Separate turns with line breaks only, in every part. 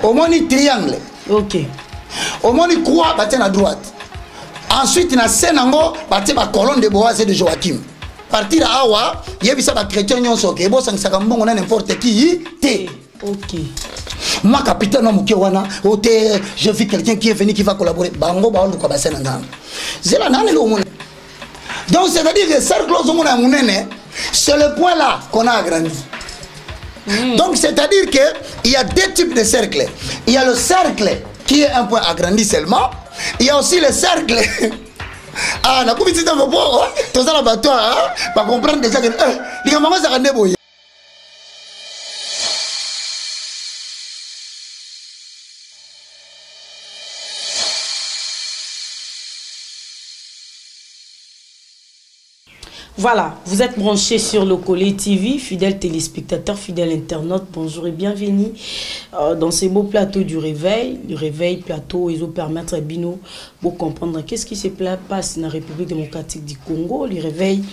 Au moins il triangle.
Ok.
Au moins il croix battre à droite. Ensuite na scène ngo battre ba colonne de Boaz et de Joachim. Partir à Awa, il y a ça ba chrétien nyonso ke bo sangisa mbongo na n'importe qui té.
Ok.
Moi capitaine no mukewana, je vis quelqu'un qui est venu qui va collaborer. Bango ba luka ba scène ngam. Zela nani lo mon. Donc c'est-à-dire que cercle ozomona munene, c'est le point là qu'on a agrandi. Donc c'est-à-dire qu'il y a deux types de cercles. Il y a le cercle qui est un point agrandi seulement. Il y a aussi le cercle. Ah, la communauté de vos poids, tout ça là-bas, toi, va comprendre déjà que les mamans ça rendez vous.
Voilà, vous êtes branchés sur le Collet TV, fidèles téléspectateurs, fidèles internautes, bonjour et bienvenue dans ces beaux plateaux du réveil. Le réveil, plateau, ils vont permettre à Bino de comprendre qu'est-ce qui se passe dans la République démocratique du Congo. Le réveil,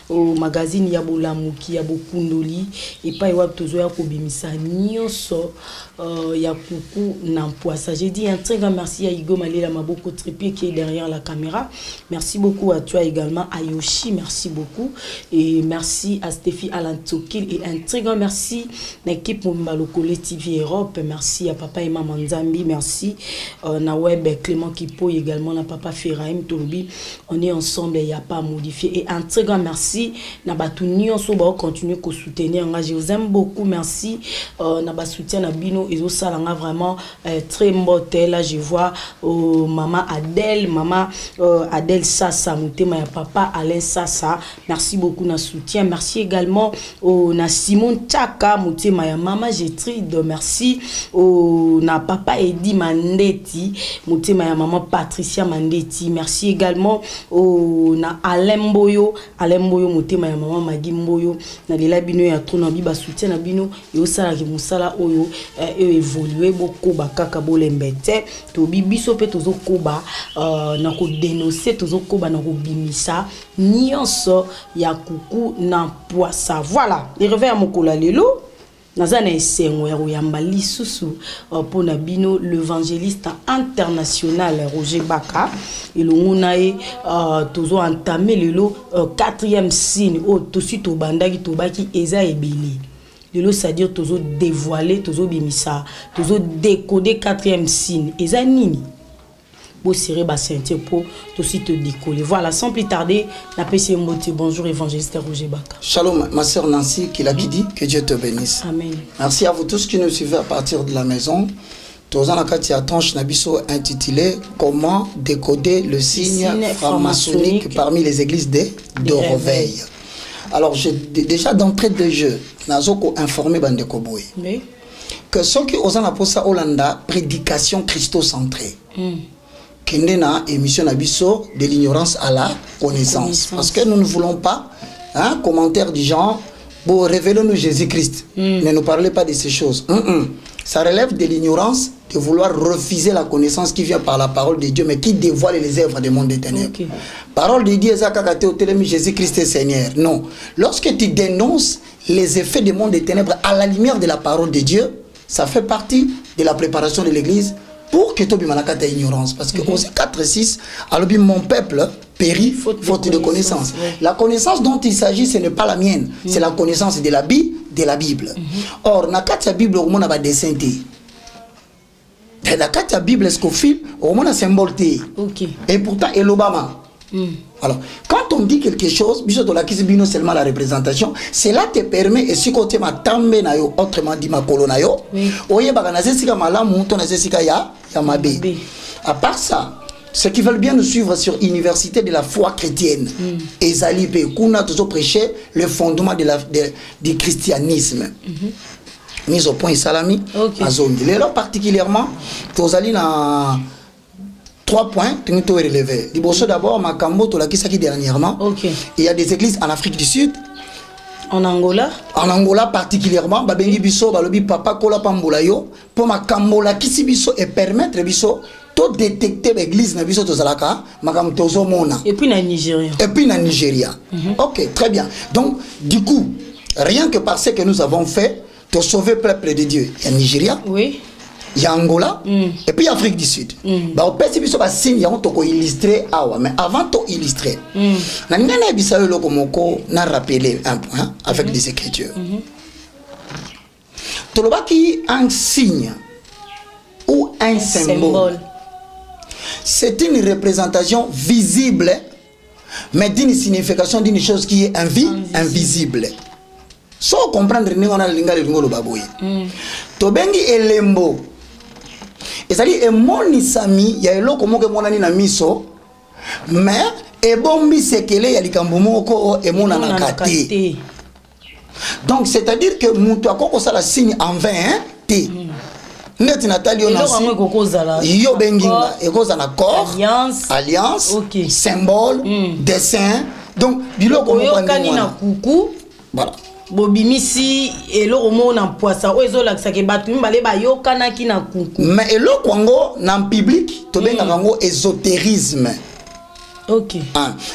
au magazine, il y a beaucoup Lamuki, il y a beaucoup Kundoli, et pas il y a toujours Kobimisa, Nyoso, il y a beaucoup Nampoisa. J'ai dit un très grand merci à Igo Malela Maboko Trépied qui est derrière la caméra. Merci beaucoup à toi également, à Yoshi, merci beaucoup. Et merci à Stéphie Alantokil et un très grand merci à l'équipe Mbalo Collet TV Europe. Merci à papa et maman Nzambi. Merci à Web Clément Kipo également, à papa Ferraim Tolobi. On est ensemble, il n'y a pas à modifier. Et un très grand merci à Batouni. On va continuer à soutenir. Je vous aime beaucoup. Merci à soutien à Bino et au Salanga vraiment très mortel. Là, je vois maman Adèle, Adèle Sassa, Moutema, papa Alain Sassa. Merci beaucoup na soutien. Merci également au na Simon Tchaka, Moutema ya maman Gétrude. Merci au na papa Edi Mandeti, Moutema ya maman Patricia Mandeti. Merci également au na Alain Mboyo, Moutema ya maman Magi Mboyo. Na lela bino ya trop na biba soutien na bino et au sala ki musala oyo évoluer beaucoup ba kaka bolembete. To bibiso pe tozo koba na ko dénoncer tozo koba na ko bimisa nyonso ya kuku na poissa. Voilà, les réveils à Mokola Lelo. Nazana esengo ya Royamba lisusu pour Nabino l'évangéliste international Roger Baka et le munae tozo entamé lelo 4e signe au tosi to bandaki to baki eza ebili. Lelo c'est-à-dire tozo dévoiler tozo bimisa tozo décoder 4e signe eza nini? Voilà, sans plus tarder, la PC Mbote. Bonjour, évangéliste Roger Baka.
Shalom, ma sœur Nancy, qui l'a dit, que Dieu te bénisse.
Amen.
Merci à vous tous qui nous suivez à partir de la maison. Tozan Akatia Tranche Nabiso intitulé Comment décoder le signe franc-maçonnique parmi les églises de réveil. Alors, déjà d'entrée de jeu, Nazoko informé Bandekoboy. Oui. Que ceux qui osent appeler ça Hollanda, prédication christocentrée. Kendena émission Nabiso de l'ignorance à la connaissance. Parce que nous ne voulons pas un commentaire du genre bon, révélez-nous Jésus-Christ. Ne nous parlez pas de ces choses. Ça relève de l'ignorance de vouloir refuser la connaissance qui vient par la parole de Dieu, mais qui dévoile les œuvres du monde des ténèbres. Parole de Dieu, Jésus-Christ est Seigneur. Non. Lorsque tu dénonces les effets du monde des ténèbres à la lumière de la parole de Dieu, ça fait partie de la préparation de l'Église pour que tu aies ta ignorance. Parce que au 4-6, alors mon peuple périt faute de connaissance. La connaissance dont il s'agit, ce n'est pas la mienne. C'est la connaissance de la Bible. Or, dans la Bible, on a des dessin. Dans la Bible, est-ce qu'on file, on a un symbole. Et pourtant, et l'Obama. Alors, quand on dit quelque chose, seulement la représentation, cela te permet, et si côté ma tambe na yo, autrement dit ma colonna yo, oye baganazesika malamu, tonazesika ya mabe. À part ça, ceux qui veulent bien nous suivre sur Université de la foi chrétienne, Ezali Pe, Kuna toujours prêché le fondement du christianisme. Mise au point Salami, à zone. Alors particulièrement, Tozali na 3 points, tu nous relevé. D'abord, Makambo, tu l'as dit dernièrement. Il y a des églises en Afrique du Sud.
En Angola?
En Angola particulièrement, Babengi Biso, Balobi Papa Kola Pambolayo, pour Makambo, la Kisi Biso et permettre Biso, to détecter l'église na biso tozalaka makam tozo mona.
Et puis na Nigeria.
OK, très bien. Donc du coup, rien que par ce que nous avons fait, de sauver le peuple de Dieu. Il y a Nigeria.
Oui.
Il y a Angola et puis Afrique du Sud. Bah on peut se biso ba signe ya on to ko illustrer awa, mais avant to illustrer. Na ngana bisa yo lokomoko na rappeler un point avec des écritures. Tolobaki un signe ou un symbole. C'est une représentation visible, mais d'une signification d'une chose qui est invisible. Sans comprendre ni on a linga le ngolo baboye. Tobengi elembo. Et ça dit emoni sami ya eloko moke monani na miso, mais ebombi sekele ya likambo moko emona na kate. Donc c'est-à-dire que mutu akoko sala signe en vain te. Net Nathalie yo benginga ekoza na corps, alliance, symbole, dessin. Donc biloko moko
na kuku.
Voilà.
Bobimisi eloko mo na poisa o ezolakisa ke batu mbale bayokana ki na kuku.
Mais eloko ngo na public to benga ngo ésotérisme.
OK.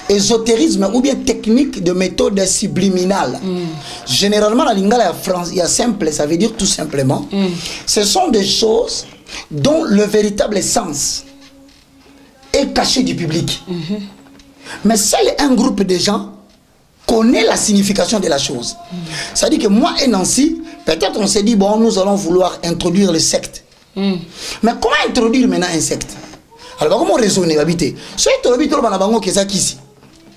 Ésotérisme ou bien technique de méthode subliminale. Généralement la lingala ya France, il y a simple, ça veut dire tout simplement. Ce sont des choses dont le véritable sens est caché du public. Mais seul un groupe de gens connaît la signification de la chose. Ça dit que moi et Nancy, peut-être on s'est dit, bon, nous allons vouloir introduire le secte. Mais comment introduire maintenant un secte? Alors comment raisonner, habiter? Si tu habites au Banabango, qui est ça ici?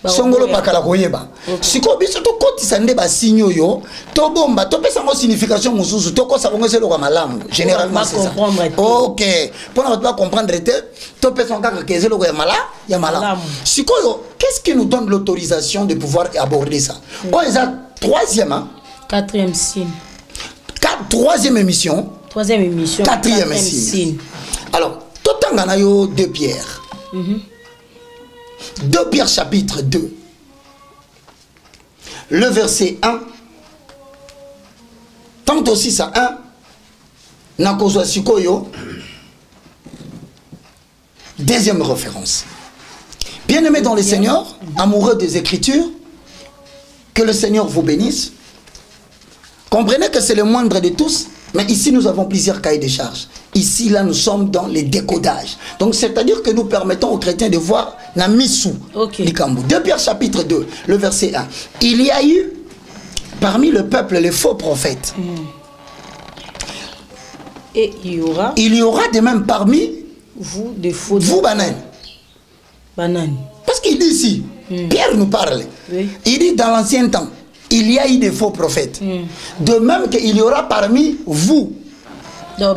Songolo pakala koyeba. Si ko biso to koti sande ba signo yo, to bomba, to pesa mo signification mususu, to ko sabongo se lo kwa malamu. Généralement c'est ça. OK. Pour ne pas comprendre to pesa ngaka ke zelo ya malamu. Si ko yo, qu'est-ce qui nous donne l'autorisation de pouvoir aborder ça? Oh, ça troisième,
quatrième signe.
Troisième émission. Quatrième signe. Alors, totanga yo 2 Pierre. 2 Pierre chapitre 2. Le verset 1. Tant aussi ça 1. Nakozwa sikoyo. Deuxième référence. Bien-aimés dans le Seigneur, amoureux des Écritures, que le Seigneur vous bénisse. Comprenez que c'est le moindre de tous, mais ici nous avons plusieurs cahiers de charges. Ici, là, nous sommes dans les décodages. Donc, c'est-à-dire que nous permettons aux chrétiens de voir la missou. 2 Pierre chapitre 2, le verset 1. Il y a eu parmi le peuple les faux prophètes.
Et
il y aura de même parmi
vous des faux
bananes. Parce qu'il dit ici, Pierre nous parle. Il dit dans l'ancien temps, il y a eu des faux prophètes. De même qu'il y aura parmi vous. Oh,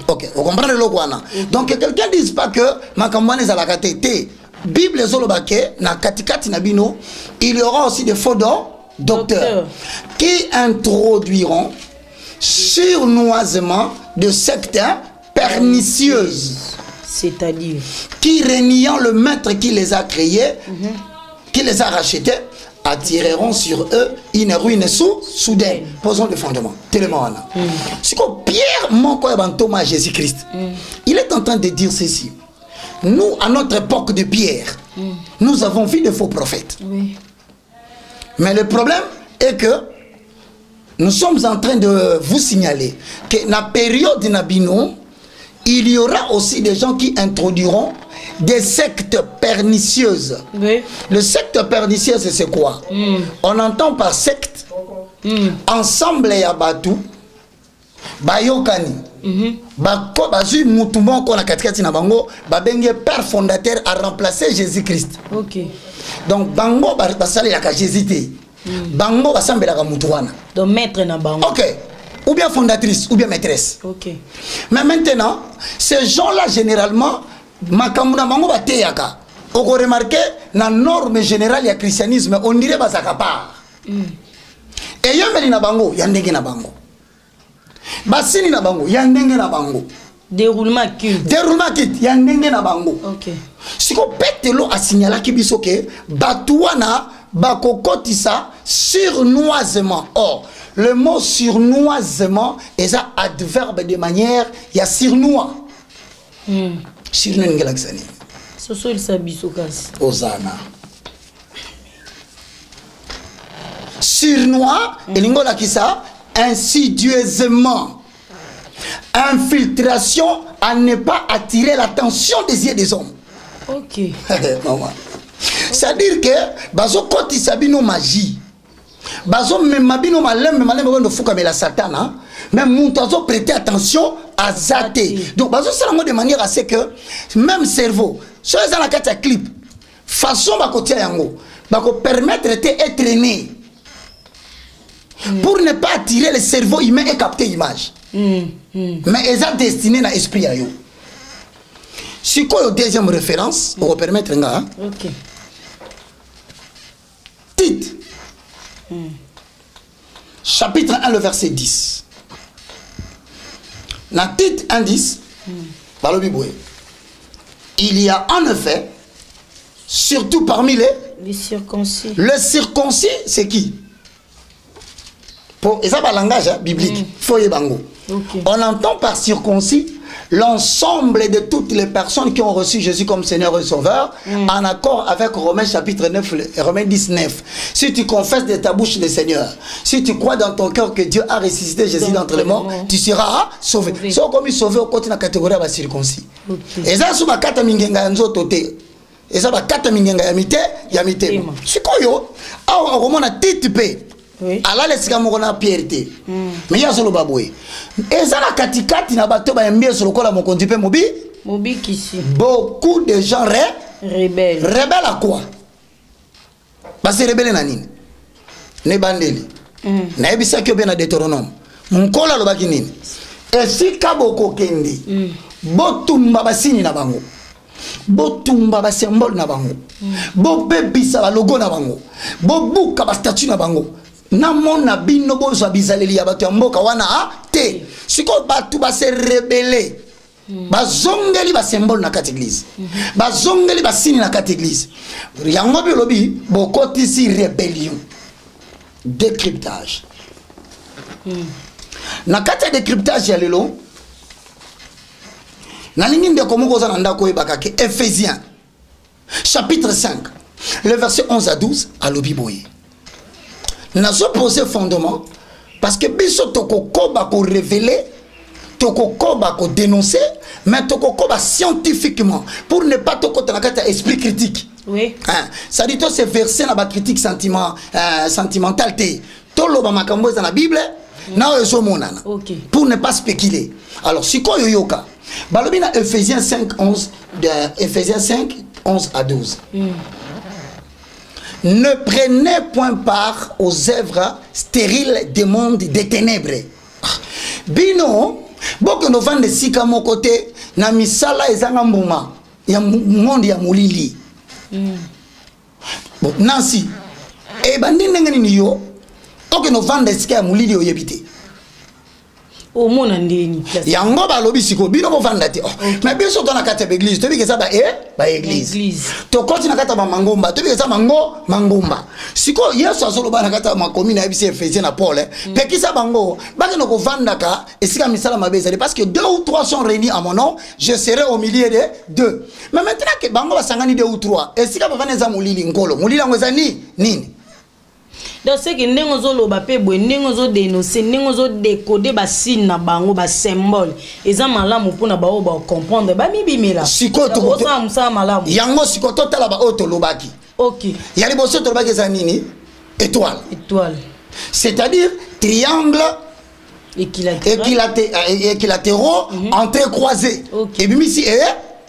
OK. Vous comprenez le quoi? Donc quelqu'un ne dise pas que Makamwane Zalakate, Bible Zolobake, na katikati nabino, il y aura aussi des faux docteurs qui introduiront surnoisement de sectes pernicieuses.
C'est-à-dire
qui reniant le maître qui les a créés, qui les a rachetés, attireront sur eux une ruine soudaine. Posons le fondement. Tellement. C'est que Pierre, mon Thomas Jésus-Christ, il est en train de dire ceci. Nous, à notre époque de Pierre, nous avons vu de faux prophètes. Mais le problème est que nous sommes en train de vous signaler que dans la période de Nabino, il y aura aussi des gens qui introduiront des sectes pernicieuses. Le secte pernicieuse, c'est quoi? On entend par secte ensemble ya batu bayokani bako bazu mutumon ko na katikati na bango babenge père fondateur a remplacé Jésus-Christ. Donc bango basali la ka Jésus té. Bango basambela ka mutu wana.
Donc maître na bango.
Ou bien fondatrice ou bien maîtresse. Mais maintenant, ces gens-là généralement makamuna bango bateyaka. On remarque la norme générale du christianisme, on dirait basaka part. Et yambeli na bango, yandenge na bango. Basini na bango, yandenge na bango.
Déroulement kit,
yandenge na bango. Si ko petelo a signalé ki biso ke batuana bakokotisa surnoisement. Or, le mot surnoisement est un adverbe de manière, il y a surnois. Surnois ngelaksani.
Soso il sabisokas.
Osana. Surnois, elingola kisa, insidieusement. Infiltration à ne pas attirer l'attention des yeux des hommes.
Ok.
C'est-à-dire que bazo koti sabino magie. Bazo memabino malem no fuka mais la satana. Même montazo prêter attention à zaté. Donc bazo c'est de manière à ce que même cerveau, sur les la carte clip, façon ba kotia yango, ba ko permettre d'être né. Pour ne pas attirer le cerveau humain et capter l'image. Mais ils sont destinés à l'esprit. Si quoi deuxième référence, on va permettre un
ok.
Titre. Chapitre 1, le verset 10. Dans titre 1, 10, il y a en effet, surtout parmi
les circoncis.
Le circoncis, c'est qui? Et ça, c'est le langage biblique. Okay. On entend par circoncis l'ensemble de toutes les personnes qui ont reçu Jésus comme Seigneur et Sauveur, en accord avec Romains chapitre 9, Romains 19. Si tu confesses de ta bouche le Seigneur, si tu crois dans ton cœur que Dieu a ressuscité Jésus d'entre les morts, tu seras sauvé. Si comme il sauvé au côté de la catégorie de circoncis. Et ça, c'est kata mingenga nzoto te. Et ça, c'est kata mingenga yamite, yamite. C'est quoi yo? Ah, on a titre pe. Oui. Alors les sikamokona pierté. Mais ya solo baboué. Et ça la katikati na bato ba mbie solo kola mokonzi pe mobi.
Mobi kisi.
Beaucoup de gens
rebelles.
Rebelles à quoi? Parce que rebelle na nini? Ne bandeli. Na ebisa kyo be na Deutéronome. Munkola lo baki nini? Et si kaboko kendi. Botumba basini na bango. Botumba ba symbole na bango. Bo bebisa ba logo na bango. Bo buka ba statue na bango. Namona bino bozo bizaleli ya bato ya mboka wana te siko batu ba se rebeller bazongeli ba symbole na kati église bazongeli ba sini na kati église yango bi lobi bokoti si rébellion décryptage na kati décryptage ya lelo na lingi ndeko moko za ndako ebaka ke Ephésiens chapitre 5 le verset 11 à 12 à lobi boye. Nous avons posé fondement parce que biso toko koba ko révéler, toko koba ko dénoncer, mais toko koba scientifiquement pour ne pas toko tanakata esprit critique.
Oui.
Ça dit tout ces versets na ba critique sentimentale té. Tolo ba makambo dans la Bible, na ezo monana. OK. Pour ne pas spéculer. Alors si ko yoyoka, balobi na Ephésiens 5 11 de Ephésiens 5 11 à 12. Ne prenez point part aux œuvres stériles des mondes des ténèbres. Bino, boko no vande sika mon côté, na misala ezanga mbuma, ya monde ya mulili. Bon, Nancy, e bandi ndenge ni yo, oke no vande sika ya mulili oyebite.
Au monde ndeni.
Yango ba lobi siko bino ko vanda te. Mais biso to na kata église, to bi ke ça ba église. To koti na kata ba mangomba, to bi ke ça mangomba. Siko yeso azolo ba na kata ma commune ya bisi Ephésiens na Paul, pe ki ça bango, ba ke no ko vanda ka, esika misala mabeza parce que 2 ou 3 sont réunis à mon nom, je serai au milieu de 2. Mais maintenant que bango ba sangani 2 ou 3, esika ba vaneza mulili ngolo, mulili ngweza nini?
Donc c'est que ndenge zo loba pe boye ndenge zo dénoncer ndenge zo décoder ba signe na bango ba symbole eza malamu pona ba o ba comprendre ba mibimela
sikoto
ko sa musa malamu
yango sikoto tala ba auto lobaki.
OK.
Ya liboso to lobaki za nini? Étoile. C'est-à-dire triangle équilatéraux entrecroisés. Et puis ici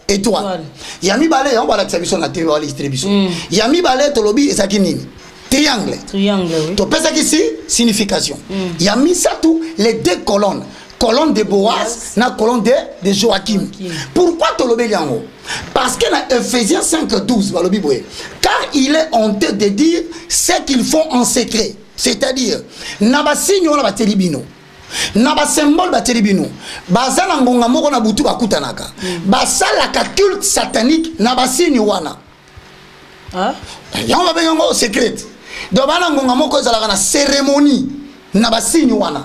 étoile. Yami balé on va la distribution na théorie distribution. Yami balé to lobi ezaki nini? Triangle,
oui.
Tu peux ça ici signification. Il y a mis ça tout les 2 colonnes. Colonne de Boaz, na colonne de Joachim. Pourquoi tu le béliango? Parce que dans Ephésiens 5:12, car il est honteux de dire ce qu'ils font en secret. C'est-à-dire, naba signe on a telibino. Naba symbole ba telibino. Bazana ngonga moko na butu bakutanaka. Basala ka culte satanique naba signe wana.
Ah?
Yango ba bengo secret. Donc bana ngonga moko ezalaka na cérémonie na basini wana.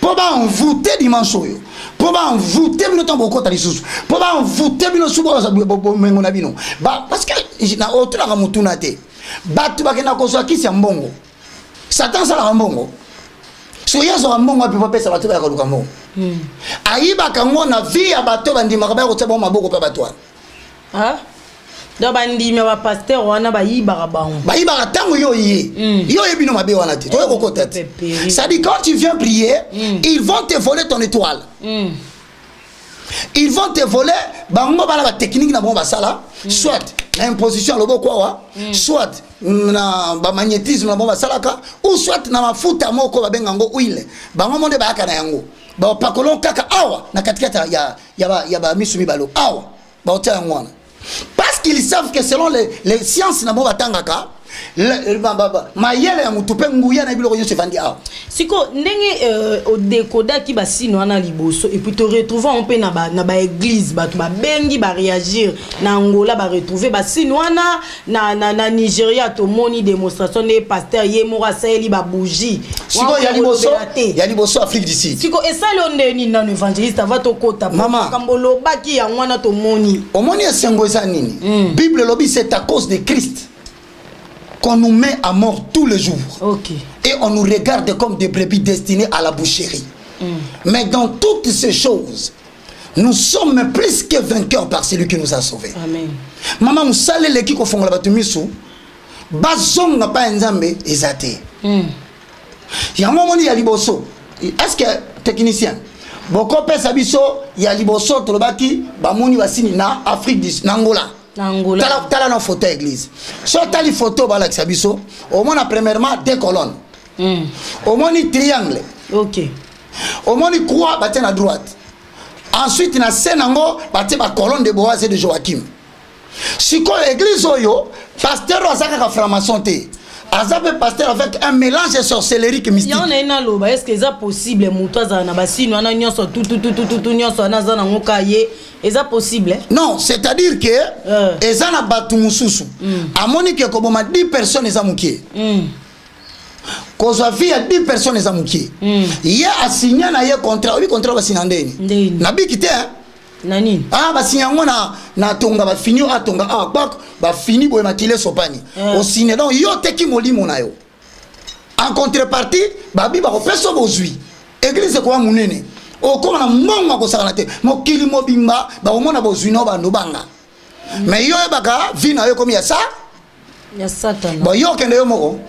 Po ba envoûter dimanche oyo. Po ba envoûter bino tambo kota lisusu. Po ba envoûter bino suba za mengo na bino. Ba parce que na otula ka mutuna te. Batu bakena kozwa kisi ya mbongo. Satan sala mbongo. So yezo mbongo api pesa batu ba kaluka mbongo. Ayiba kango na vie ya bato bandima ka ba ko tseba maboko pa batwa.
Ah? Donc bandi me ba pasteur wana ba yiba bango.
Ba yiba tango yo yé. Yo ebino mabe wana te. Toi ko tête. Ça dit quand tu viens prier, ils vont te voler ton étoile. Ils vont te voler bango bala ba technique na bon basala, soit na imposition loboko wa, soit na ba magnétisme na bon basalaka, ou soit na mafuta moko ba bengango huile. Bango monde ba aka na yango. Ba pakolon kaka awa na katikata ya ba misumi balo awa. Ba ota ngwana. Parce qu'ils savent que selon les sciences na bon batangaka mayele ya mutupe nguya na biloko nyose vandi awa.
Siko ndenge au décoda ki basino wana liboso et puis te retrouver on pe na ba église ba bengi ba réagir na Angola ba retrouver basino wana na Nigeria to moni démonstration des pasteurs ye mora saeli ba bougie.
Siko ya liboso Afrique du Sud.
Siko esalo ndeni na évangéliste va to kota kambolo baki ya wana to moni.
Omoni esengo eza nini? Bible lobi c'est à cause de Christ qu'on nous met à mort tous les jours.
Okay.
Et on nous regarde comme des brebis destinées à la boucherie. Mais dans toutes ces choses, nous sommes plus que vainqueurs par celui qui nous a sauvés.
Amen.
Maman, nous salons les qui font la batumisu. Bazong n'a pas un zambé ezate. Il y a un moment il y a liboso. Est-ce que technicien? Boko pe sabiso il y a liboso tolobaki bamoni basini na Afrique du Angola.
Angola.
Tala na photo église. Sur tali photo bala sabiso, au moins premièrement deux colonnes. Au moins triangle.
OK.
Au moins croix batte à droite. Ensuite na senango batte ba colonne de Boaz et de Joachim. Siko église oyo, pasteur azaka ka franc-maçon te. Azabe pasteur avec un mélange de sorcellerie que mystique.
Il y en a loba, est-ce que c'est possible mutoza na basino na nyonso tout nyonso na zana ngokaye? Est-ce possible?
Non, c'est-à-dire que ezana batu mususu. Amoni ke koboma 10 personnes ezamukie. Kozwa via 10 personnes ezamukie. Ye asigna na ye contrat, oui contrat ba sinandeni. Na bikite hein?
Nani?
Ah ba signa ngona na tonga ba fini atonga ah bak ba fini boye matile sopani. Au ciné donc yo teki molimo na yo. En contrepartie, babi ba kopesa bozui. Église ko munene. Okoma na mbongo ko sakana te. Mokili mobimba ba omona bozui no ba ndobanga. Mais yo baka vina yo komi ya sa?
Ya Satan.
Ba yo kende yo moko.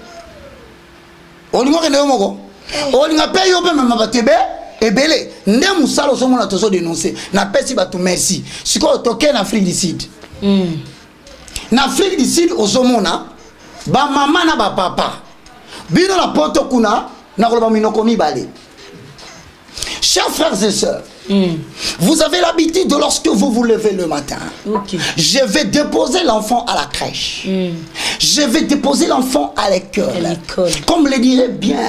Olingo kende yo moko. Olinga pe yo pe mama batebe. Ebele, nde musalo somo na tozo dénoncer. Na pesi batu merci. Siko toke na Afrique du Sud. Na Afrique du Sud ozomona ba mama na ba papa. Bino na poto kuna na koloba minoko mibale. Chers frères et sœurs, vous avez l'habitude de lorsque vous vous levez le matin, je vais déposer l'enfant à la crèche. Je vais déposer l'enfant à l'école. Comme le dirait bien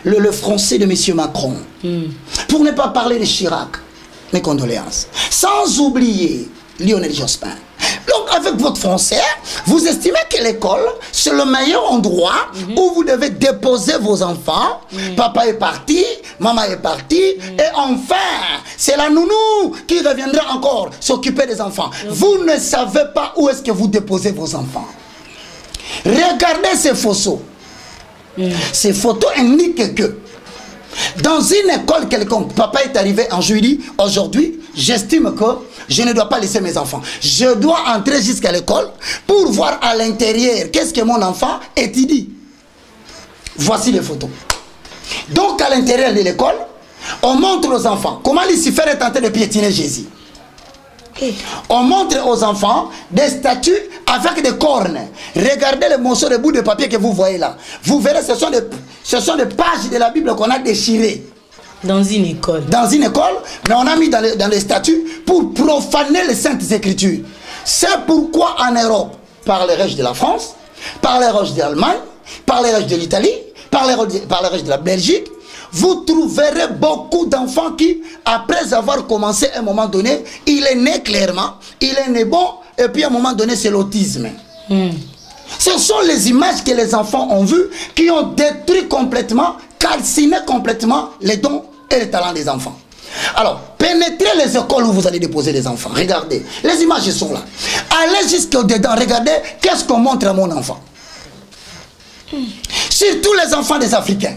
le français de M. Macron. Pour ne pas parler de Chirac, mes condoléances. Sans oublier Lionel Jospin. Donc avec votre français, vous estimez que l'école, c'est le meilleur endroit où vous devez déposer vos enfants. Papa est parti, maman est partie, et enfin, c'est la nounou qui reviendra encore s'occuper des enfants. Vous ne savez pas où est-ce que vous déposez vos enfants. Regardez ces photos. Ces photos indiquent que dans une école quelconque, papa est arrivé en juillet, aujourd'hui, j'estime que je ne dois pas laisser mes enfants. Je dois entrer jusqu'à l'école pour voir à l'intérieur qu'est-ce que mon enfant étudie. Voici les photos. Donc à l'intérieur de l'école, on montre aux enfants comment Lucifer est en train de piétiner Jésus. On montre aux enfants des statues avec des cornes. Regardez les morceaux de bouts de papier que vous voyez là. Vous verrez, ce sont des pages de la Bible qu'on a déchirées.
Dans une école.
Dans une école, mais on a mis dans les statues pour profaner les saintes écritures. C'est pourquoi en Europe, par les règles de la France, par les règles de l'Allemagne, par les règles de l'Italie, par les règles de la Belgique, vous trouverez beaucoup d'enfants qui, après avoir commencé à un moment donné, il est né clairement, il est né bon, et puis à un moment donné, c'est l'autisme. Ce sont les images que les enfants ont vues qui ont détruit complètement, calciné complètement les dons et les talents des enfants. Alors, pénétrez les écoles où vous allez déposer les enfants. Regardez, les images sont là. Allez jusqu'au dedans, regardez qu'est-ce qu'on montre à mon enfant. Surtout les enfants des Africains.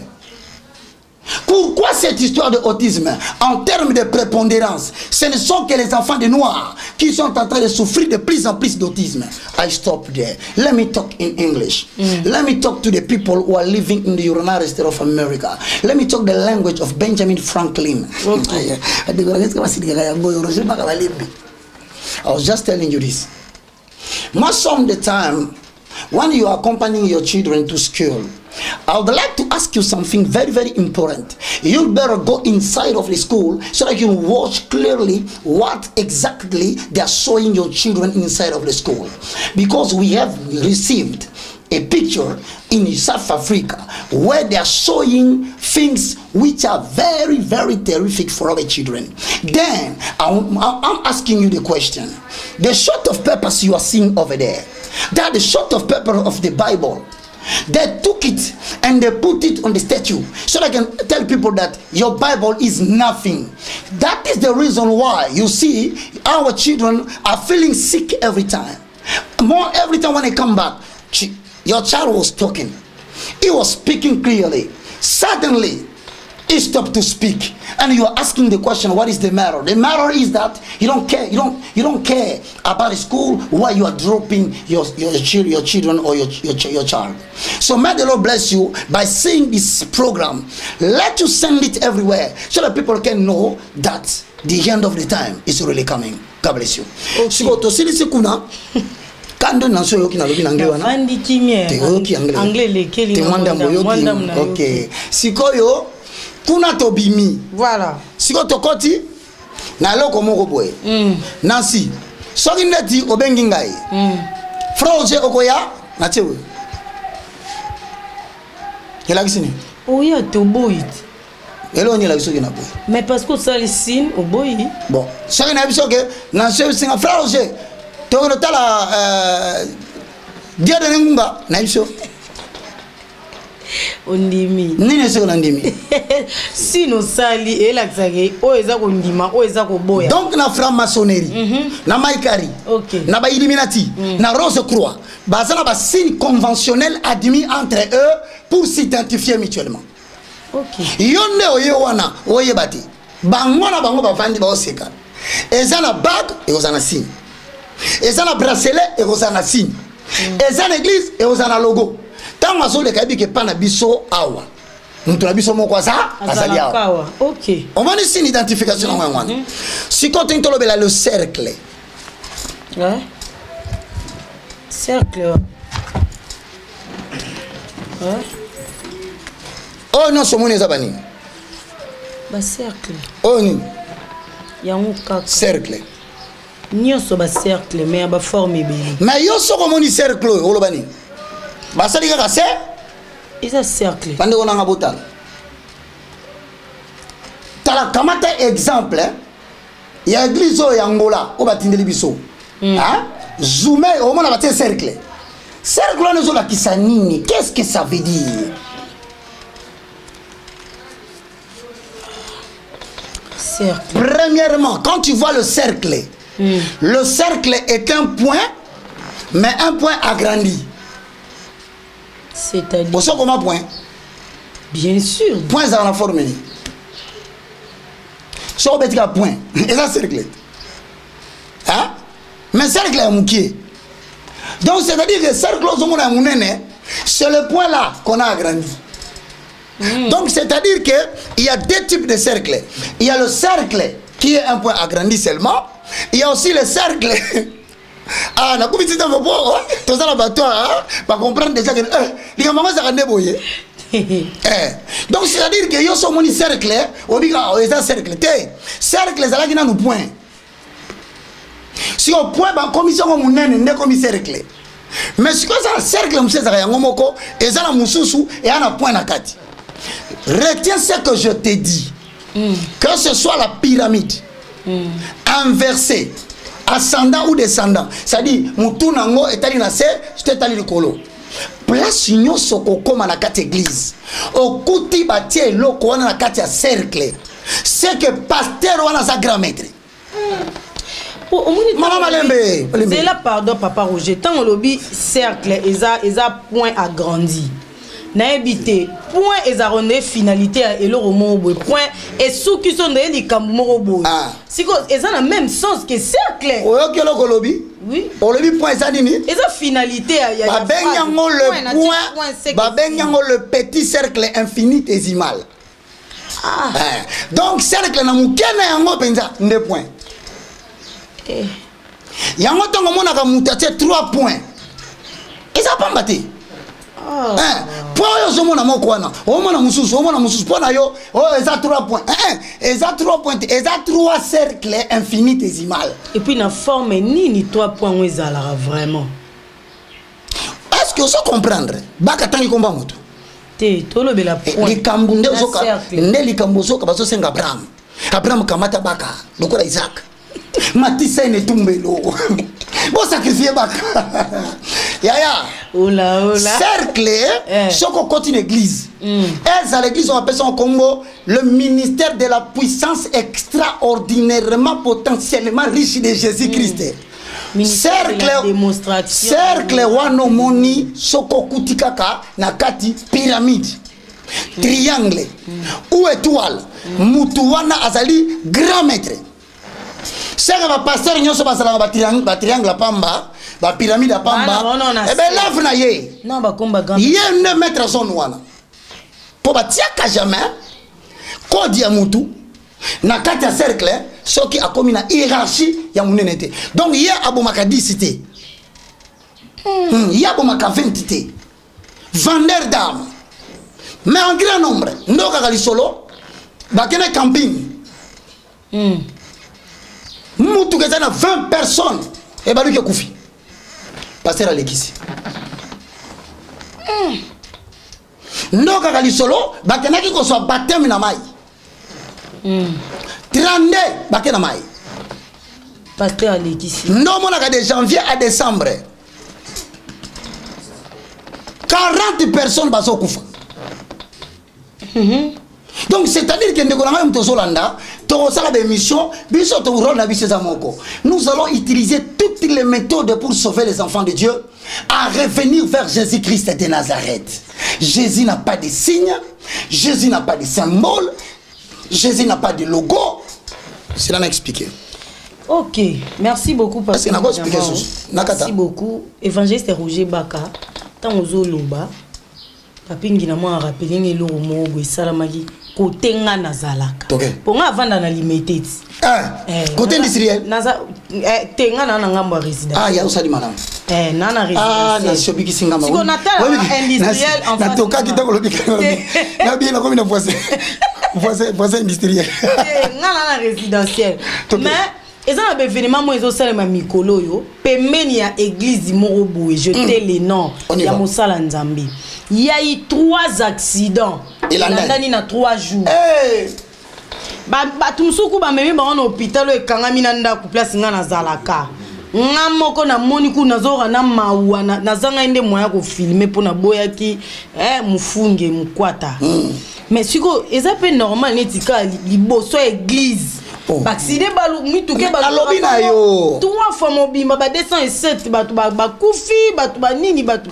Pourquoi cette histoire de autisme en termes de prépondérance? Ce ne sont que les enfants des Noirs qui sont en train de souffrir de plus en plus d'autisme. I stop there. Let me talk in English. Let me talk to the people who are living in the United States of America. Let me talk the language of Benjamin Franklin. Okay. I was just telling you this. Most of the time, when you are accompanying your children to school, I would like to ask you something very, very important. You better go inside of the school so that you can watch clearly what exactly they are showing your children inside of the school. Because we have received a picture in South Africa where they are showing things which are very, very terrific for our children. Then I'm asking you the question. The short of papers you are seeing over there, they are the short of paper of the Bible. They took it and they put it on the statue so I can tell people that your Bible is nothing. That is the reason why you see our children are feeling sick every time. More every time when they come back, your child was talking. He was speaking clearly. Suddenly, he stopped to speak, and you are asking the question, what is the matter? The matter is that you don't care. You don't care about the school where you are dropping your children or your child. So may the Lord bless you by seeing this program. Let you send it everywhere so that people can know that the end of the time is really coming. God bless you. Kando nanso yoki na lobi nangewa na.
Andi kimie.
Yoki
anglais lekeli
na mwanda yoki. Okay. Sikoyo kuna tobimi.
Voilà.
Siko tokoti na loko moko boye. Nansi. Soki ndeti obengi ngai. Froje okoya na chewe. Yela kisini.
Oya toboyi.
Elo nyela kisoki na boye.
Mais parce que ça les signe oboyi.
Bon, soki na bisoke na chewe singa froje. Tono tala dia de ngunga na biso.
Ondimi.
Nini seko na ndimi.
Sino sali elaxage o eza ko ndima o eza ko boya.
Donc na franc-maçonnerie, na maïkari, na ba Illuminati, na Rose Croix, bazana ba signe conventionnel admis entre eux pour s'identifier mutuellement.
OK.
Yonde oye wana oye bati. Bangona bango ba vandi ba oseka. Ezana bag et ozana signe. Ezana bracelet et ozana signe. Ezana église et ozana logo. Tant maso le kabi ke pana biso awa. Mutu biso moko za azali awa.
OK.
On va une identification en wana. Si quand on tolobela le cercle.
Ouais. Cercle. Ouais.
Oh non, somoni zabani.
Ba cercle.
Oh ni.
Yango kaka.
Cercle.
Nyoso ba cercle mais ba forme be.
Mais yo so komoni cercle olobani. Ba sali kaka se?
Isa cercle.
Bande ona ngabota. Tala kamata exemple ya église o yangola o batindeli biso. Hein? Zoomé au moins la cercle. Cercle on est la kisanini. Qu'est-ce que ça veut dire?
Cercle.
Premièrement, quand tu vois le cercle est un point, mais un point agrandi.
C'est-à-dire.
Vous savez comment point?
Bien sûr.
Point dans la forme. So bête qu'à point. Et ça cercle. Hein? Mais cercle est moukier. Donc c'est-à-dire que cercle c'est le point là qu'on a agrandi. Donc c'est-à-dire que il y a deux types de cercles. Il y a le cercle qui est un point agrandi seulement. Il y a aussi le cercle. Ah, na kubiti ta bobo, to ça la bateau, pas comprendre déjà que les gamins ça rende boyer. Donc c'est-à-dire que yo so moni cercle, obiga eza cercle té. Cercle ça là qui na nous point. Si au point ba commission ko munene ndé comme cercle. Mais si quoi ça cercle monsieur ça yango moko, eza na mususu et ana point na kati. Retiens ce que je t'ai dit. Que ce soit la pyramide inversée ascendant ou descendant. C'est-à-dire, moutou nango etali na se, j'étais tali le colo. Place union soko comme na kati église. Okuti batie loko wana na kati ya cercle. C'est que pasteur wana sa grand maître.
Maman Malembe. C'est là, pardon, Papa Roger. Tant on lobby cercle, eza point agrandi. Na habité point eza rondé finalité et le roman point et ceux qui sont dans les cambo si eza na même sens que cercle.
Oyo ke loko lobby.
Oui.
On lobby point eza nini?
Eza finalité ya
ba benyango le point ba benyango le petit cercle infinitésimal. Ah. Donc cercle na mukena yango penza nde point. Yango tongo mona ka mutatie 3 points. Eza pas mbaté. Point yo zo mona moko wana. O mona mususu, pona yo, eza 3 points. Eza 3 points, eza 3 cercles infinitésimal.
Et puis na forme ni 3 points où ezala vraiment.
Est-ce que vous comprendre? Baka tangi komba moto.
Te tolo bela point.
Likambu nde ozoka, nde likambu ozoka bazo senga Abraham. Abraham kamata baka, lokola Isaac. Matisa ne tumbelo. Bon sacrifier baka. Yaya.
Oula.
Cercle, soko continue église. Elles à l'église on appelle ça en Congo le ministère de la puissance extraordinairement potentiellement riche de Jésus-Christ. Cercle wano moni soko kutikaka na kati pyramide. Triangle ou étoile. Mutuwana azali grand maître. C'est que ma pasteur nyoso basala ba triangle pamba, ba pyramide pamba. Et ben lave na ye.
Non ba komba grand.
Ye ne mettre son wana. Po ba tiaka jamais. Kodi ya mutu na kati ya cercle soki akomi na hiérarchie ya munenete. Donc ye abomaka 10 cité. Ye abomaka 20 cité. Vendeur d'armes. Mais en grand nombre, ndoka kali solo ba kene camping. Moutou que ça 20 personnes et bah lui qui a koufi. Pasteur Alekisi. Non kakali solo, bakena ki ko soit baptême na mai. 32 bakena mai.
Pasteur Alekisi.
Non mon de janvier à décembre. 40 personnes baso koufa. Donc c'est-à-dire que nous allons utiliser toutes les méthodes pour sauver les enfants de Dieu à revenir vers Jésus-Christ de Nazareth. Jésus n'a pas de signe, Jésus n'a pas de symbole, Jésus n'a pas de logo. C'est là qu'on a expliqué.
Ok, merci beaucoup.
Merci
beaucoup. Évangéliste Roger Baka, tant aux Loba. Papingi na moi rappelé ngelo mogo salamagi côté nga nazalaka pour nga vanda na limited
côté industriel
naza tenga na ngambo résident
ya usali manam
nana résident
na shobiki singa ma
siko natala industriel en fait
na toka kitoko lobika na bien na comme une voisin industriel
nga na résidentiel mais eza na événement mo ezo salema mikolo yo pemeni ya église morobo jeter les noms ya mosala nzambe. Il y a eu 3 accidents. Il a eu 3 jours. Batumsuku ba memi ba na hôpital e kangami na ndako place nga na zalaka. Nga moko na moniku nazora na mawa na zanga ende moya ko filmer pona boya ki mufunge mukwata. Mais siko eza pe normal netika liboso église. Bakside balu mituke balu
alobina yo
3 fois mobimba ba 207 batu ba kufi batu ba nini batu.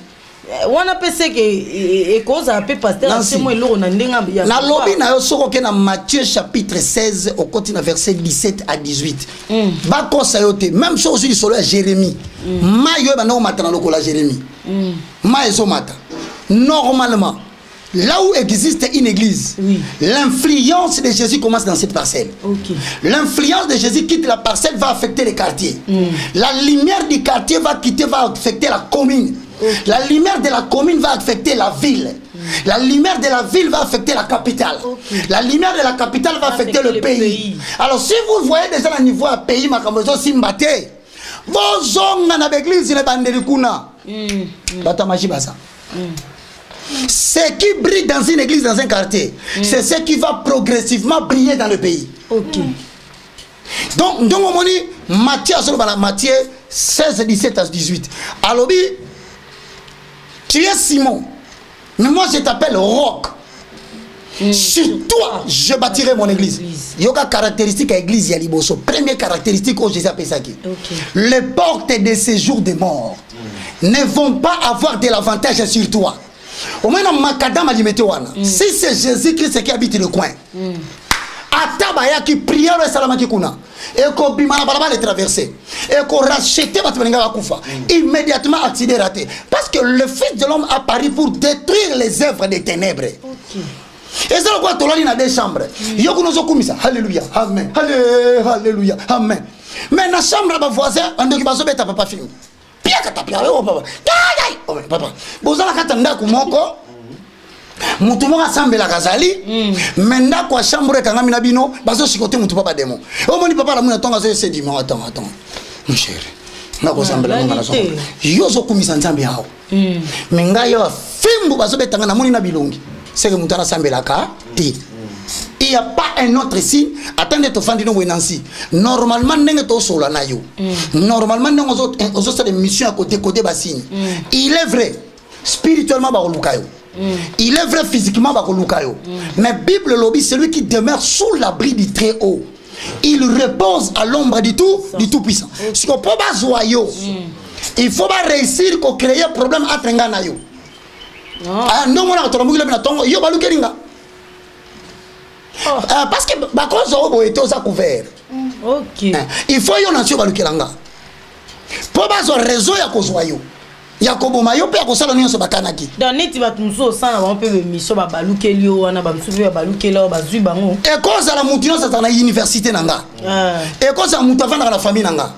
On appelle ça que cause un peu pasteur c'est moi l'eau na ndenga ya
na lobi na yo soko ke na Matthieu chapitre 16 au continent verset 17 à 18 ba kosa yo te même chose sur solo Jérémie ma yo ba no matana lokola Jérémie ma eso mata normalement là où existe une église l'influence de Jésus commence dans cette parcelle. L'influence de Jésus quitte la parcelle va affecter les quartiers. La lumière du quartier va affecter la commune. La lumière de la commune va affecter la ville. La lumière de la ville va affecter la capitale. La lumière de la capitale va affecter le pays. Alors si vous voyez déjà le niveau à pays, Simbate, vos hommes dans l'église, ne banderikuna. Ce qui brille dans une église, dans un quartier, c'est ce qui va progressivement briller dans le pays. Donc on dit, Matthieu 16, 17 à 18. Alobi, tu es Simon, mais moi je t'appelle Roc. Sur toi, je bâtirai mon église. Il y a une caractéristique à l'église Yaliboso. Première caractéristique où Jésus appelle ça. Les portes de séjour des morts ne vont pas avoir de l'avantage sur toi. Au moins, si c'est Jésus-Christ qui habite le coin, Atabaya qui prie le salama qui kuna et qu'on bimana balaba les traverser et qu'on rachète Batmenga Koufa immédiatement accident raté parce que le Fils de l'homme a paru pour détruire les œuvres des ténèbres. Et c'est pourquoi tu as des chambres. Alléluia, amen, alléluia, amen. Mais dans la chambre de voisin, on dit que tu papa film. Pia katapia, papa. Papa. Bozala katanda kumoko. Mutumo assemble la kazali. Menda kwa chambre kangami na bino, bazo sikote mutu papa demo. O moni papa la muna tonga se dit attends. Mon chéri. Na ko assemble na ngala so. Yo zo kumisa nzambe yao. Menga yo fimbu bazo betanga na moni na bilongi. C'est que nous avons assemblé la carte. Il n'y a pas un autre signe. Attendez, tu fais Nancy. Normalement, nous avons normalement, nous avons des missions à côté de signe. Il est vrai, spirituellement, il est vrai, physiquement, mais Bible lobby, c'est lui qui demeure sous l'abri du très haut. Il repose à l'ombre du tout-puissant. Ce qu'on peut pas joyeux. Il faut pas réussir à créer un problème à Trenganayo. Ah non, moi na toramuki na tongo yo balukeringa. Parce que bakozo obo eto za couvert.
OK.
Il faut yo na tio balukelanga. Po bazo réseau ya kozwa yo. Ya koboma yo pe akosala nyonso bakanaki.
Dans neti batumso sana ba mpe mission ba balukeli yo wana ba msubi ba balukela ba zui bango.
E koza la mutino sa na université nanga. E koza mutu avanda na famille nanga.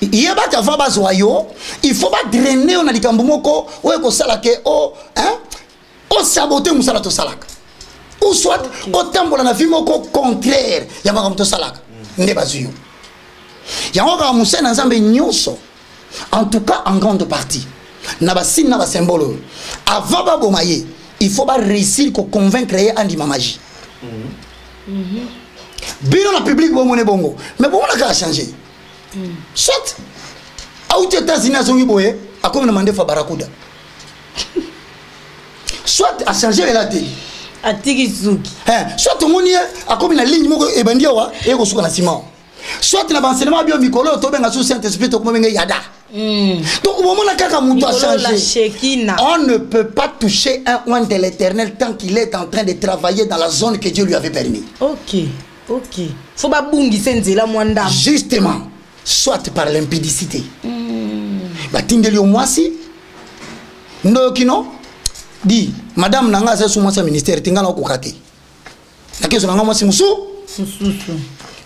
Il faut pas drainer on a dit kambumoko ou eko salake o hein o saboter musala to salaka ou soit o tambola na vimoko contraire ya makambo to salaka nde bazuyo yango ka musena nzambe nyonso en tout cas en grande partie na ba signe na ba symbole avant ba bomaye il faut pas réussir ko convaincre andi magie bino na public bo mone bongo mais bon on a changer. Soit aux États-Unis à son boye a comme demandé fa barakuda. Soit à changer la télé.
A tikizuki.
Soit tout le monde a comme une ligne moko e bandia wa e ko suka na ciment. Soit na enseignement bio mikolo to benga sous Saint-Esprit to comme benga yada. Donc au moment là kaka muto a changé. On ne peut pas toucher un oint de l'Éternel tant qu'il est en train de travailler dans la zone que Dieu lui avait permis.
OK. Faut pas bungi senzela mwanda.
Justement. Soit par l'impudicité. Batindeli au moisi. Ndokino dit madame nanga za sous mon ministère tingala okukate. Nakezo nanga moisi musu.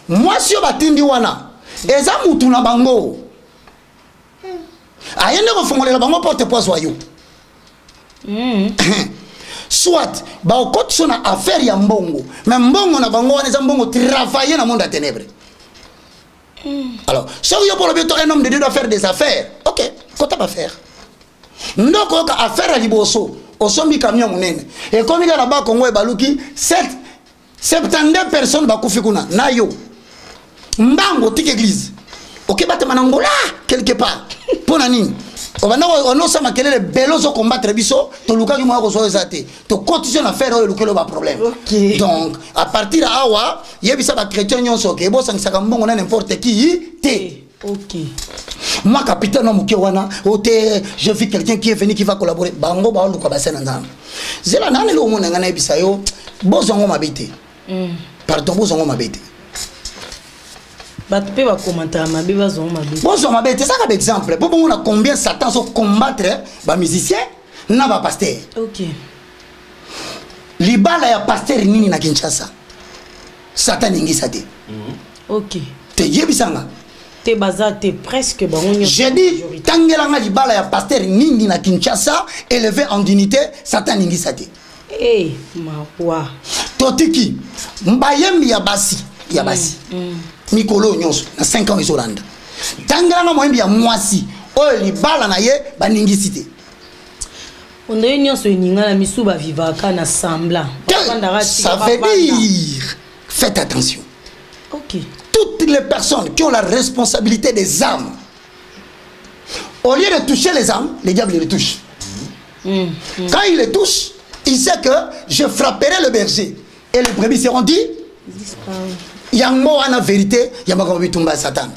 Moisi batindi wana. Eza mutu na bango. Ayende ko fongolela bango porte poisson yo. Soit ba okotso na affaire ya mbongo. Mais mbongo na bango wana eza mbongo travailler na monde à ténèbres. Alors, si vous avez un homme de Dieu doit faire des affaires, ok, quoi tu vas faire? Nous avons affaire à Liboso, au sommet camion monene. Et comme il y a là-bas, Congo et Baluki, 72 personnes bakoufikuna, nayo, mbango, tique église. Ok, bah, tu manangola, quelque part. Pour nani? On a sama quel est le belos au combattre biso, to luka qui m'a reçu zate, to continuer à faire le luka le problème. Donc à partir de awa, yebisa ba chrétien nyonso ke bo sang saka mbongo na n'importe qui té.
OK.
Moi capitaine muke wana, oté je vis quelqu'un qui est venu qui va collaborer. Bango ba luka ba sena ndam. Zela nane lo mona ngana yebisa yo, bozongo mabete. Pardon bozongo mabete.
Batpe va commenter ma biba zon ma biba.
Bon, ma bête, c'est ça comme exemple. Pour on a combien Satan sont combattre ba musicien, na ba pasteur.
OK.
Libala ya pasteur nini na Kinshasa. Satan ningi sate.
OK.
Te yebisanga.
Te baza te presque ba on.
J'ai dit tangelanga libala ya pasteur nini na Kinshasa élevé en dignité, Satan ningi sate.
Ma wa.
Totiki mbayembi ya basi, ya basi. Mikolo nyonso na 5 ans izolanda tangana moyembi ya mwasi oyo libala na ye baningisite
on a nyonso eninga na misuba vivaka na semblant
ça veut dire faites attention.
OK
toutes les personnes qui ont la responsabilité des âmes, au lieu de toucher les âmes, les diables les touchent. Quand il les touche, il sait que je frapperai le berger et les brebis seront dit. Il y a une vérité, il y a un peu Satan.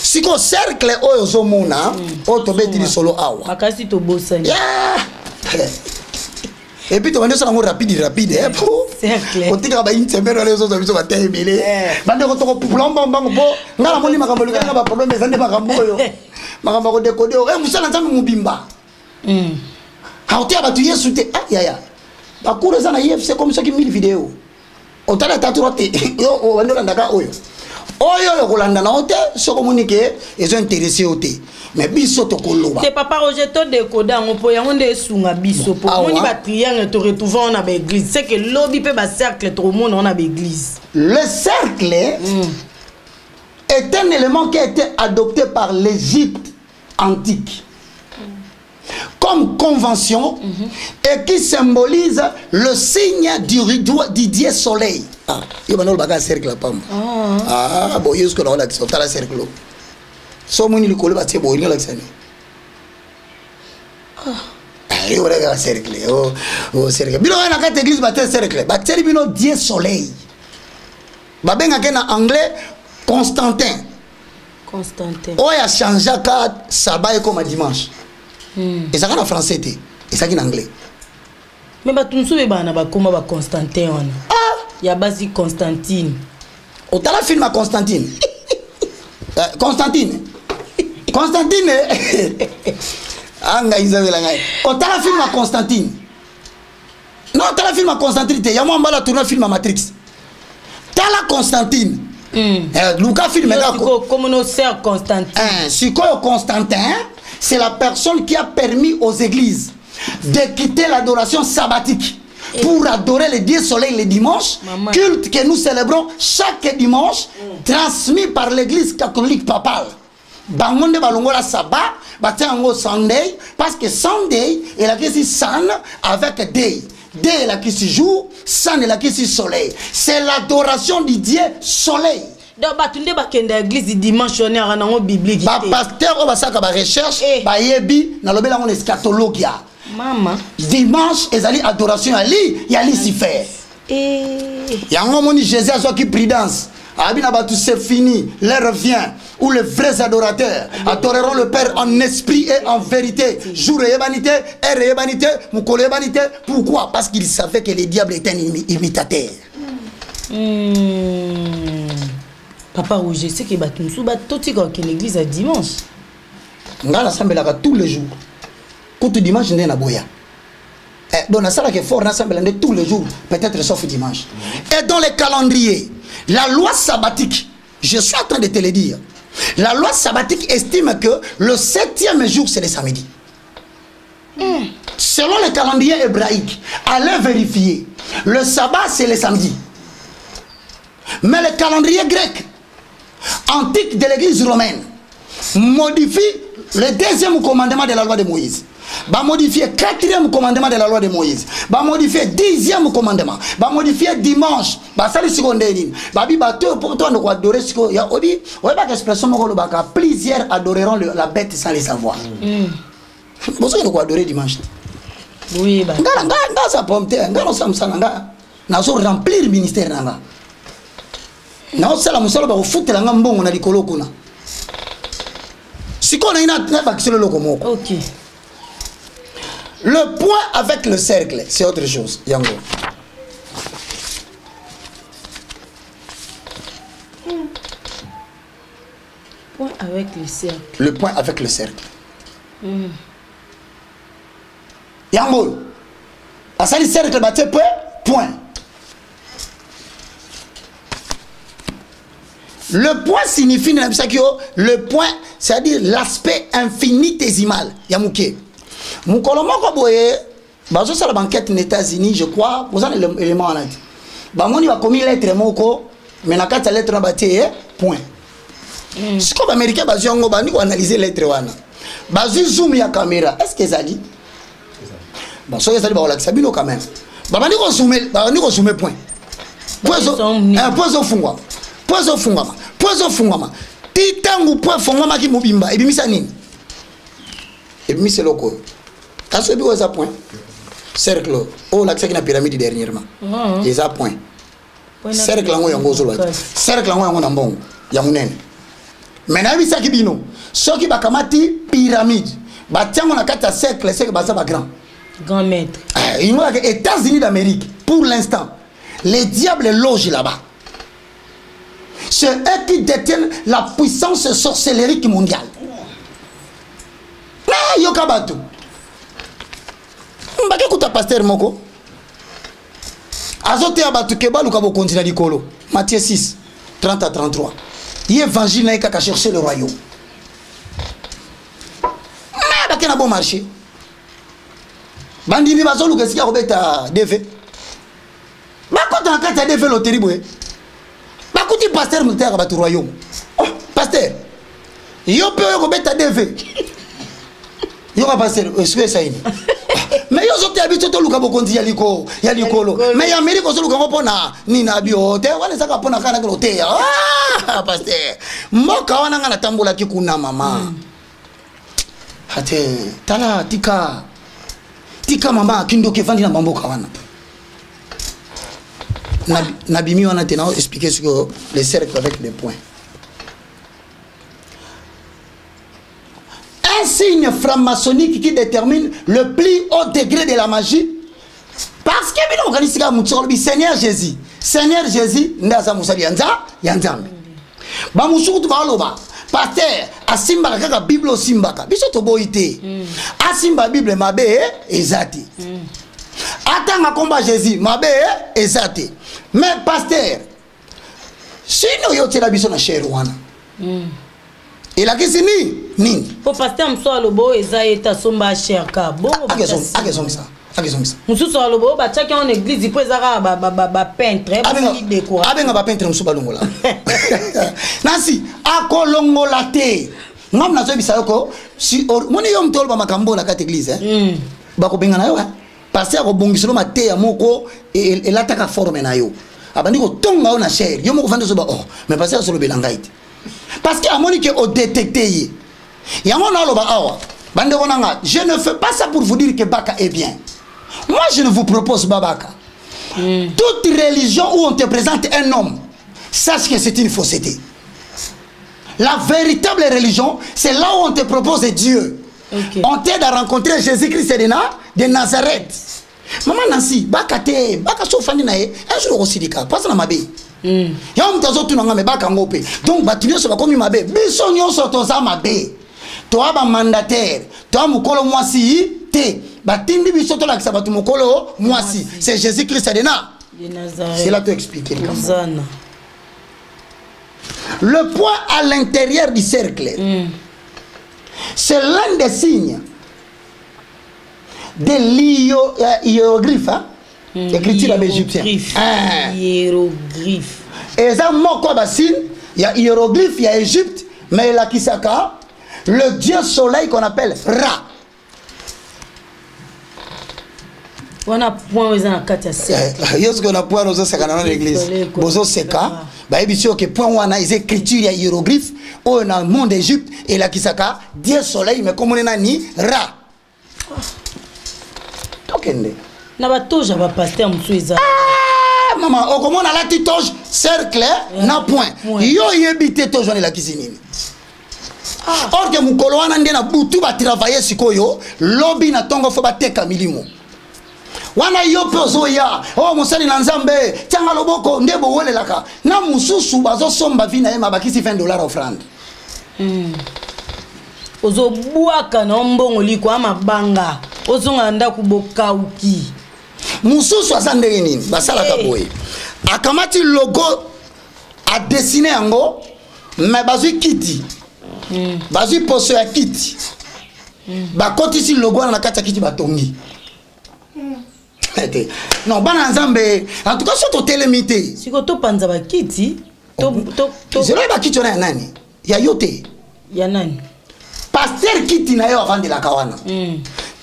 Si le cercle est au Mona, au solo awa. Et puis tu vas dire rapide. Cercle. On dit une semaine les autres amis sont terminés. Bande ko to plombo bango bo ngala moni makambo lukanga ba problème ezande makambo yo. Makambo ko décoder o musala nzambe mubimba. Hautia ba tu yesu te ya. Ba kureza na IFC comme ça qui 1000 vidéos. Otala taturote yo wando ndaka oyo. Oyo yo kolanda na ote soko monike ezo intéressé ote. Mais biso to koloba. C'est
papa Roger to décoder on po yango nde sunga biso po. Moni ba triangle to retrouver on a ba église. C'est que lobby pe ba cercle tout le monde on a ba église.
Le cercle est un élément qui a été adopté par l'Égypte antique comme convention et qui symbolise le signe du dieu soleil. Il va nous le cercle là pas. Bon il que là qui la cercle. So moni le colo ba tie bo ni la xane. Il va la cercle. Oh cercle. Bino na ka église ba te cercle. Ba tie bino dieu soleil. Ba benga ke na anglais Constantin. Oh il a changé ka sabbat comme dimanche. Et ça en français et ça en anglais.
Mais ba tunsu be bana ba koma ba Constantin on. Ya basi Constantine.
O tala film à Constantine. Constantine. Anga Isabella ngai. O tala film à Constantine. Non, tala film à Constantine te ya mo mbala tourner film à Matrix. Tala Constantine. Lucas film là
comme nos sœurs Constantine.
Si quoi Constantin, c'est la personne qui a permis aux églises de quitter l'adoration sabbatique pour adorer le Dieu soleil le dimanche, culte que nous célébrons chaque dimanche, transmis par l'église catholique papale. Bangonde balongola sabbat, batango Sunday, parce que Sunday est la question san avec day. Day est la question jour, san est la question soleil. C'est l'adoration du Dieu soleil.
Donc batunde bakenda église dimanche on est en biblique.
Ba pasteur on va ça ba recherche, ba yebi na lobela on eschatologia.
Maman.
Dimanche ezali adoration ali, ya Lucifer. Yango moni Jésus a soit qui prudence. Abina batu c'est fini, l'heure vient où les vrais adorateurs adoreront le Père en esprit et en vérité. Jour et humanité, heure et humanité, moukole humanité. Pourquoi? Parce qu'il savait que le diable est un imitateur.
Papa Roger, c'est que batunsu batoti quand l'église à dimanche.
Ngala sambelaka tous les jours. Quand dimanche ndé na boya. Donc ça là que fort na sambelande tous les jours, peut-être sauf dimanche. Et dans les calendriers, la loi sabbatique, je suis en train de te le dire. La loi sabbatique estime que le 7e jour c'est le samedi. Selon le calendrier hébraïque, allez vérifier. Le sabbat c'est le samedi. Mais le calendrier grec antique de l'église romaine modifie le 2e commandement de la loi de Moïse. Va modifier 4e commandement de la loi de Moïse. Va modifier 10e commandement. Va modifier dimanche. Va salir secondaire. Va bi bateau pour toi nous adorer ce qu'il y a obi. Ouais pas expression moko baka plusieurs adoreront la bête sans le savoir. Bon ça nous adorer dimanche.
Oui ba.
Ngala ça pompe ngala samsana nga. Na so remplir ministère nanga. Na osala musala ba ofutela nga mbongo na likolo kuna. Siko na ina ba kiselo lokomo.
OK.
Le point avec le cercle, c'est autre chose, Yango.
Point avec le cercle.
Le point avec le cercle. Yango. À ça, le cercle, c'est point. Le point signifie, le point, c'est-à-dire l'aspect infinitésimal. Yamouké. Moukoloma Koboye, bazo sala banquette aux États-Unis, je crois, vous avez l'élément en dit. Bamoni va commis lettre moko, mais na kata lettre baté point. Si comme américain bazo yango bani ko analyser lettre wana. Bazo zoom ya caméra, est-ce que ça dit? Bazo ça dit ba la sabino quand même. Babani ko zoomer point. Point zo fungwa. pozo fungama titangu po fungama ki mobimba ebimisa nini ebimisa loko kaso bi oza point cercle oh l'accès qui na pyramide dernièrement les a point cercle ngo yango zo la cercle ngo yango na mbongo ya munene mais na bisa ki bino soki bakamati pyramide batiango na kata cercle c'est que basa ba grand
maître
ils ont les États-Unis d'Amérique pour l'instant les diables logent là-bas. C'est eux qui détiennent la puissance sorcellérique mondiale. Mais yokabato. Mbake kuta pasteur moko. Azote abatu keba luka bo continue likolo. Matthieu 6 30 à 33. L'évangile n'a qu'à chercher le royaume. Mais bake na bon marché. Bandini bazolu ke sika robeta DV. Bakota na kata DV loterie boye. Bakuti pasteur militaire ba royaume. Oh, pasteur. Yo pe yo robeta DV. Yo ka pasteur, est-ce que ça y est? Mais yo zote habito to luka bokonzi ya likolo. Mais ya Amerika zo luka pona ni na bio te wale saka pona kana lote ya. Ah, pasteur. Moka wana ngana tambola kikuna mama. Hate tala tika mama kindo ke vandi na mamboka wana nabimi wana tena expliquer sur les cercles avec les points. Un signe franc-maçonnique qui détermine le plus haut degré de la magie parce que bino organisika mutsolobi Seigneur Jésus ndaza musali yanzambe ba musukutu ba loba pasteur asimba kaka Bible simbaka biso to boité asimba Bible mabe ezati atanga komba Jésus mabe ezati mais pasteur sino yo tela biso na cher wana et la kisi ni
po pasteur mso alobo ezayeta somba cher ka bo
akezong ça
mususu alobo ba tchaki en église po ezaka ba peintre ba décor
abenga ba peintre musu balongola nasi akolongola te ngam na zo bisalo ko si moni yo mtolo ba makambo na kata église ba ko benga na yo pasteur ko bongisolo mate ya moko elataka forme na yo abandi ko tonga na cher yo moko vande zo ba oh mais pasteur solo belangaite parce que amoni que au détecter yango na lo ba awa bande konanga je ne fais pas ça pour vous dire que Baka est bien. Moi je ne vous propose Babaka. Toute religion où on te présente un homme, sache que c'est une fausseté. La véritable religion, c'est là où on te propose Dieu. On t'aide à rencontrer Jésus-Christ de Nazareth. Maman Nancy, Baka te, Baka sofani na ye, un jour aussi dika, passe na mabe. Yom tazo tu nanga me Baka ngope. Donc batunyo so bakomi mabe, biso nyoso toza mabe. Toi ba mandataire, toi mukolo mwasi te. Batindi biso to la kisabatu mukolo mwasi. C'est Jésus-Christ de Nazareth. C'est là que tu expliques. Le point à l'intérieur du cercle, c'est l'un des signes de l'hiéroglyphe, écriture égyptienne.
Hiéroglyphe.
Et ça, il y a hiéroglyphe, il y a Égypte, mais il y a Kisaka, le dieu soleil qu'on appelle Ra.
On a point aux anakatas.
Yo ce qu'on a point aux osaka dans l'église. Bozo seka, ba ebisio que point wana is écriture ya hiéroglyphe au dans le monde d'Égypte et la kisaka dieu soleil mais comme on est ni Ra. Tokende.
Na ba toja ba pasteur msuiza.
Ah maman, o comment on a la titoge cercle na point. Yo yebite tojo la kisinini. Or que mukolo wana ndena butu ba travailler sikoyo, lobby na tongo fo ba teka milimo. Wana yo pozo ya oh musali na nzambe tianga loboko ndebo wele laka na mususu bazo somba vina ema bakisi $20 offrande
ozo buaka na mbongo liko ama banga ozo nganda kuboka uki
mususu asande nini basala kaboye akamati logo a dessiné yango mais bazui kiti bazui poso ya kiti bakotisi logo na kata kiti batongi. Non, bana nzambe en tout cas surtout télémité.
Si ko to panza ba kiti to
zero ba kiti na nani ya yote
ya nani
pasteur kiti na yo avant de la kawana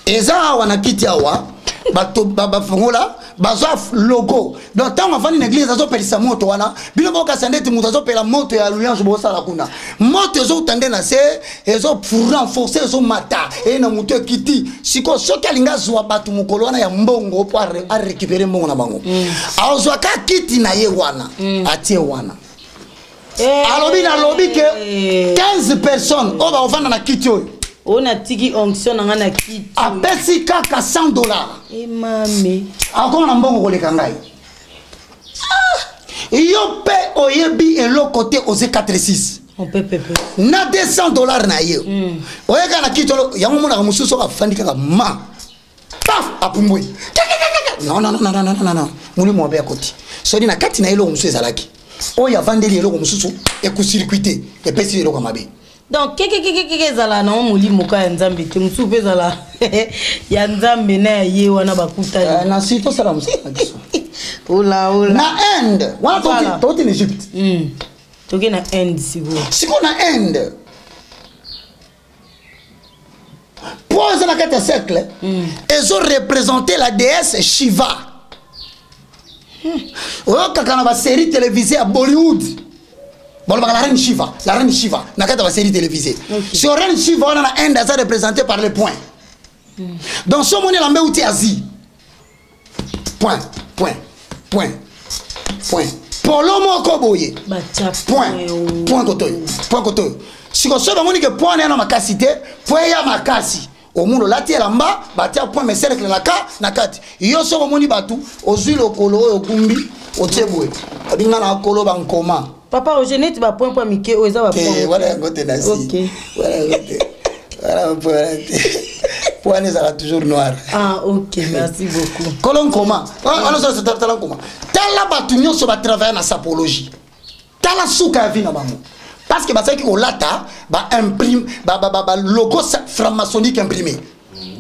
eza wana kiti awa bafongola bazwa logo donc tant avant une église azopelisa moto wana bino bokasa ndeti moto azopela moto ya louange bosala kuna moto ezotande na se ezo pour renforcer ezo mata na moto ekiti siko soki alinga zwa bato mokolo wana ya mbongo po a récupérer mbongo na bango azwa ka kiti na ye wana atie wana alobi na lobi ke 15 personnes o ba ovanda na kiti oyo
on a tiki onction na kiti
apesi kaka $100
mame
akoma na mbongo koleka ngai yo pe oyebi eloko te oze 4-6
on peut
na $200 na ye oyeka na kiti yango monaka mosusu afandi kaka ma paf apumbwe non muli mo be akoti sodi na kati na eloko mosusu ezalaki oyo avandeli eloko mosusu ekusirikuite epesi eloko mabe
donc keke zala na molimo ka ya nzambe te musu pe zala ya nzambe na ye wana bakuta
na sito sala musa
ola
na end wana toti en Egypte
toki na end
siko na end pose na kati ya cercle ezo représenter la déesse Shiva oyo kaka na ba série télévisée à Bollywood la reine Shiva, na kata ba série télévisée. Sur reine Shiva on a un ça représenté par les points. Donc ce monde la outil Asie. Point. Polo moko boye. Point koto. Si ko so ba moni ke point na makasi te, point ya makasi. Au monde lati elamba, batia point mais cercle na kati. Yo so moni batu, ozui lokolo okumbi, otebwe. Abinga na kolo ba nkoma.
Papa Roger tu vas point Mickey ou ça va point.
Voilà côté nasi. OK. Voilà point ça sera toujours noir.
Ah OK, merci beaucoup.
Colon comment? Alors ça c'est talent comment? Tala batunyo so ba travailler na sapologie. Tala souka vie na bango. Parce que basaki ko lata ba imprime ba logo franc-maçonnique imprimé.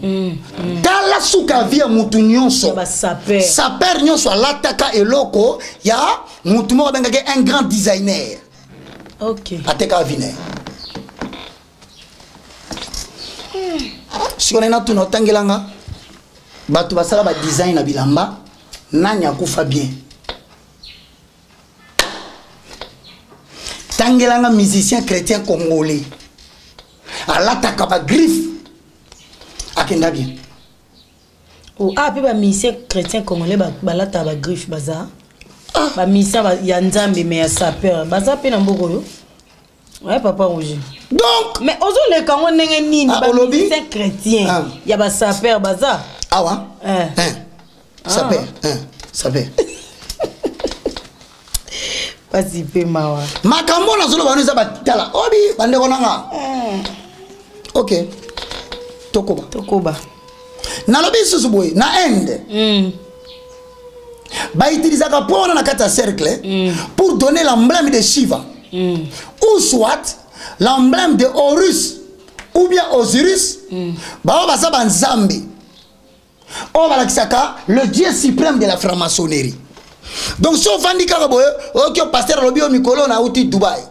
Dans la souka via mutunyon so saper nyon so lataka eloko ya mutumo bengake un grand designer.
OK.
Ateka vine. Si on est na tuno tangelanga batu basala ba design na bilamba nanya kufa bien. Tangelanga musicien chrétien congolais. Alataka ba griffe. Akenda bien.
Oh, puis ba musicien chrétien congolais ba lata ba griffe baza. Ba musicien ya nzambe mais ya sapeur. Baza pe na mboko yo. Ouais papa Roger.
Donc
mais ozo le kango ndenge nini ba musicien chrétien ya ba sapeur baza.
Ah wa? Sapeur. Sapeur.
Pasi pe mawa.
Makambo na zolo banu za batala. Obi bande konanga. OK. Tokoba. Na lobi susu boy na end. Ba utilisaka pona na kata cercle pour donner l'emblème de Shiva. Ou soit l'emblème de Horus ou bien Osiris. Ba basa banzambe. On va lakisaka le dieu suprême de la franc-maçonnerie. Donc si on vandi kaka boy, OK pasteur lobi o mikolo na uti Dubai.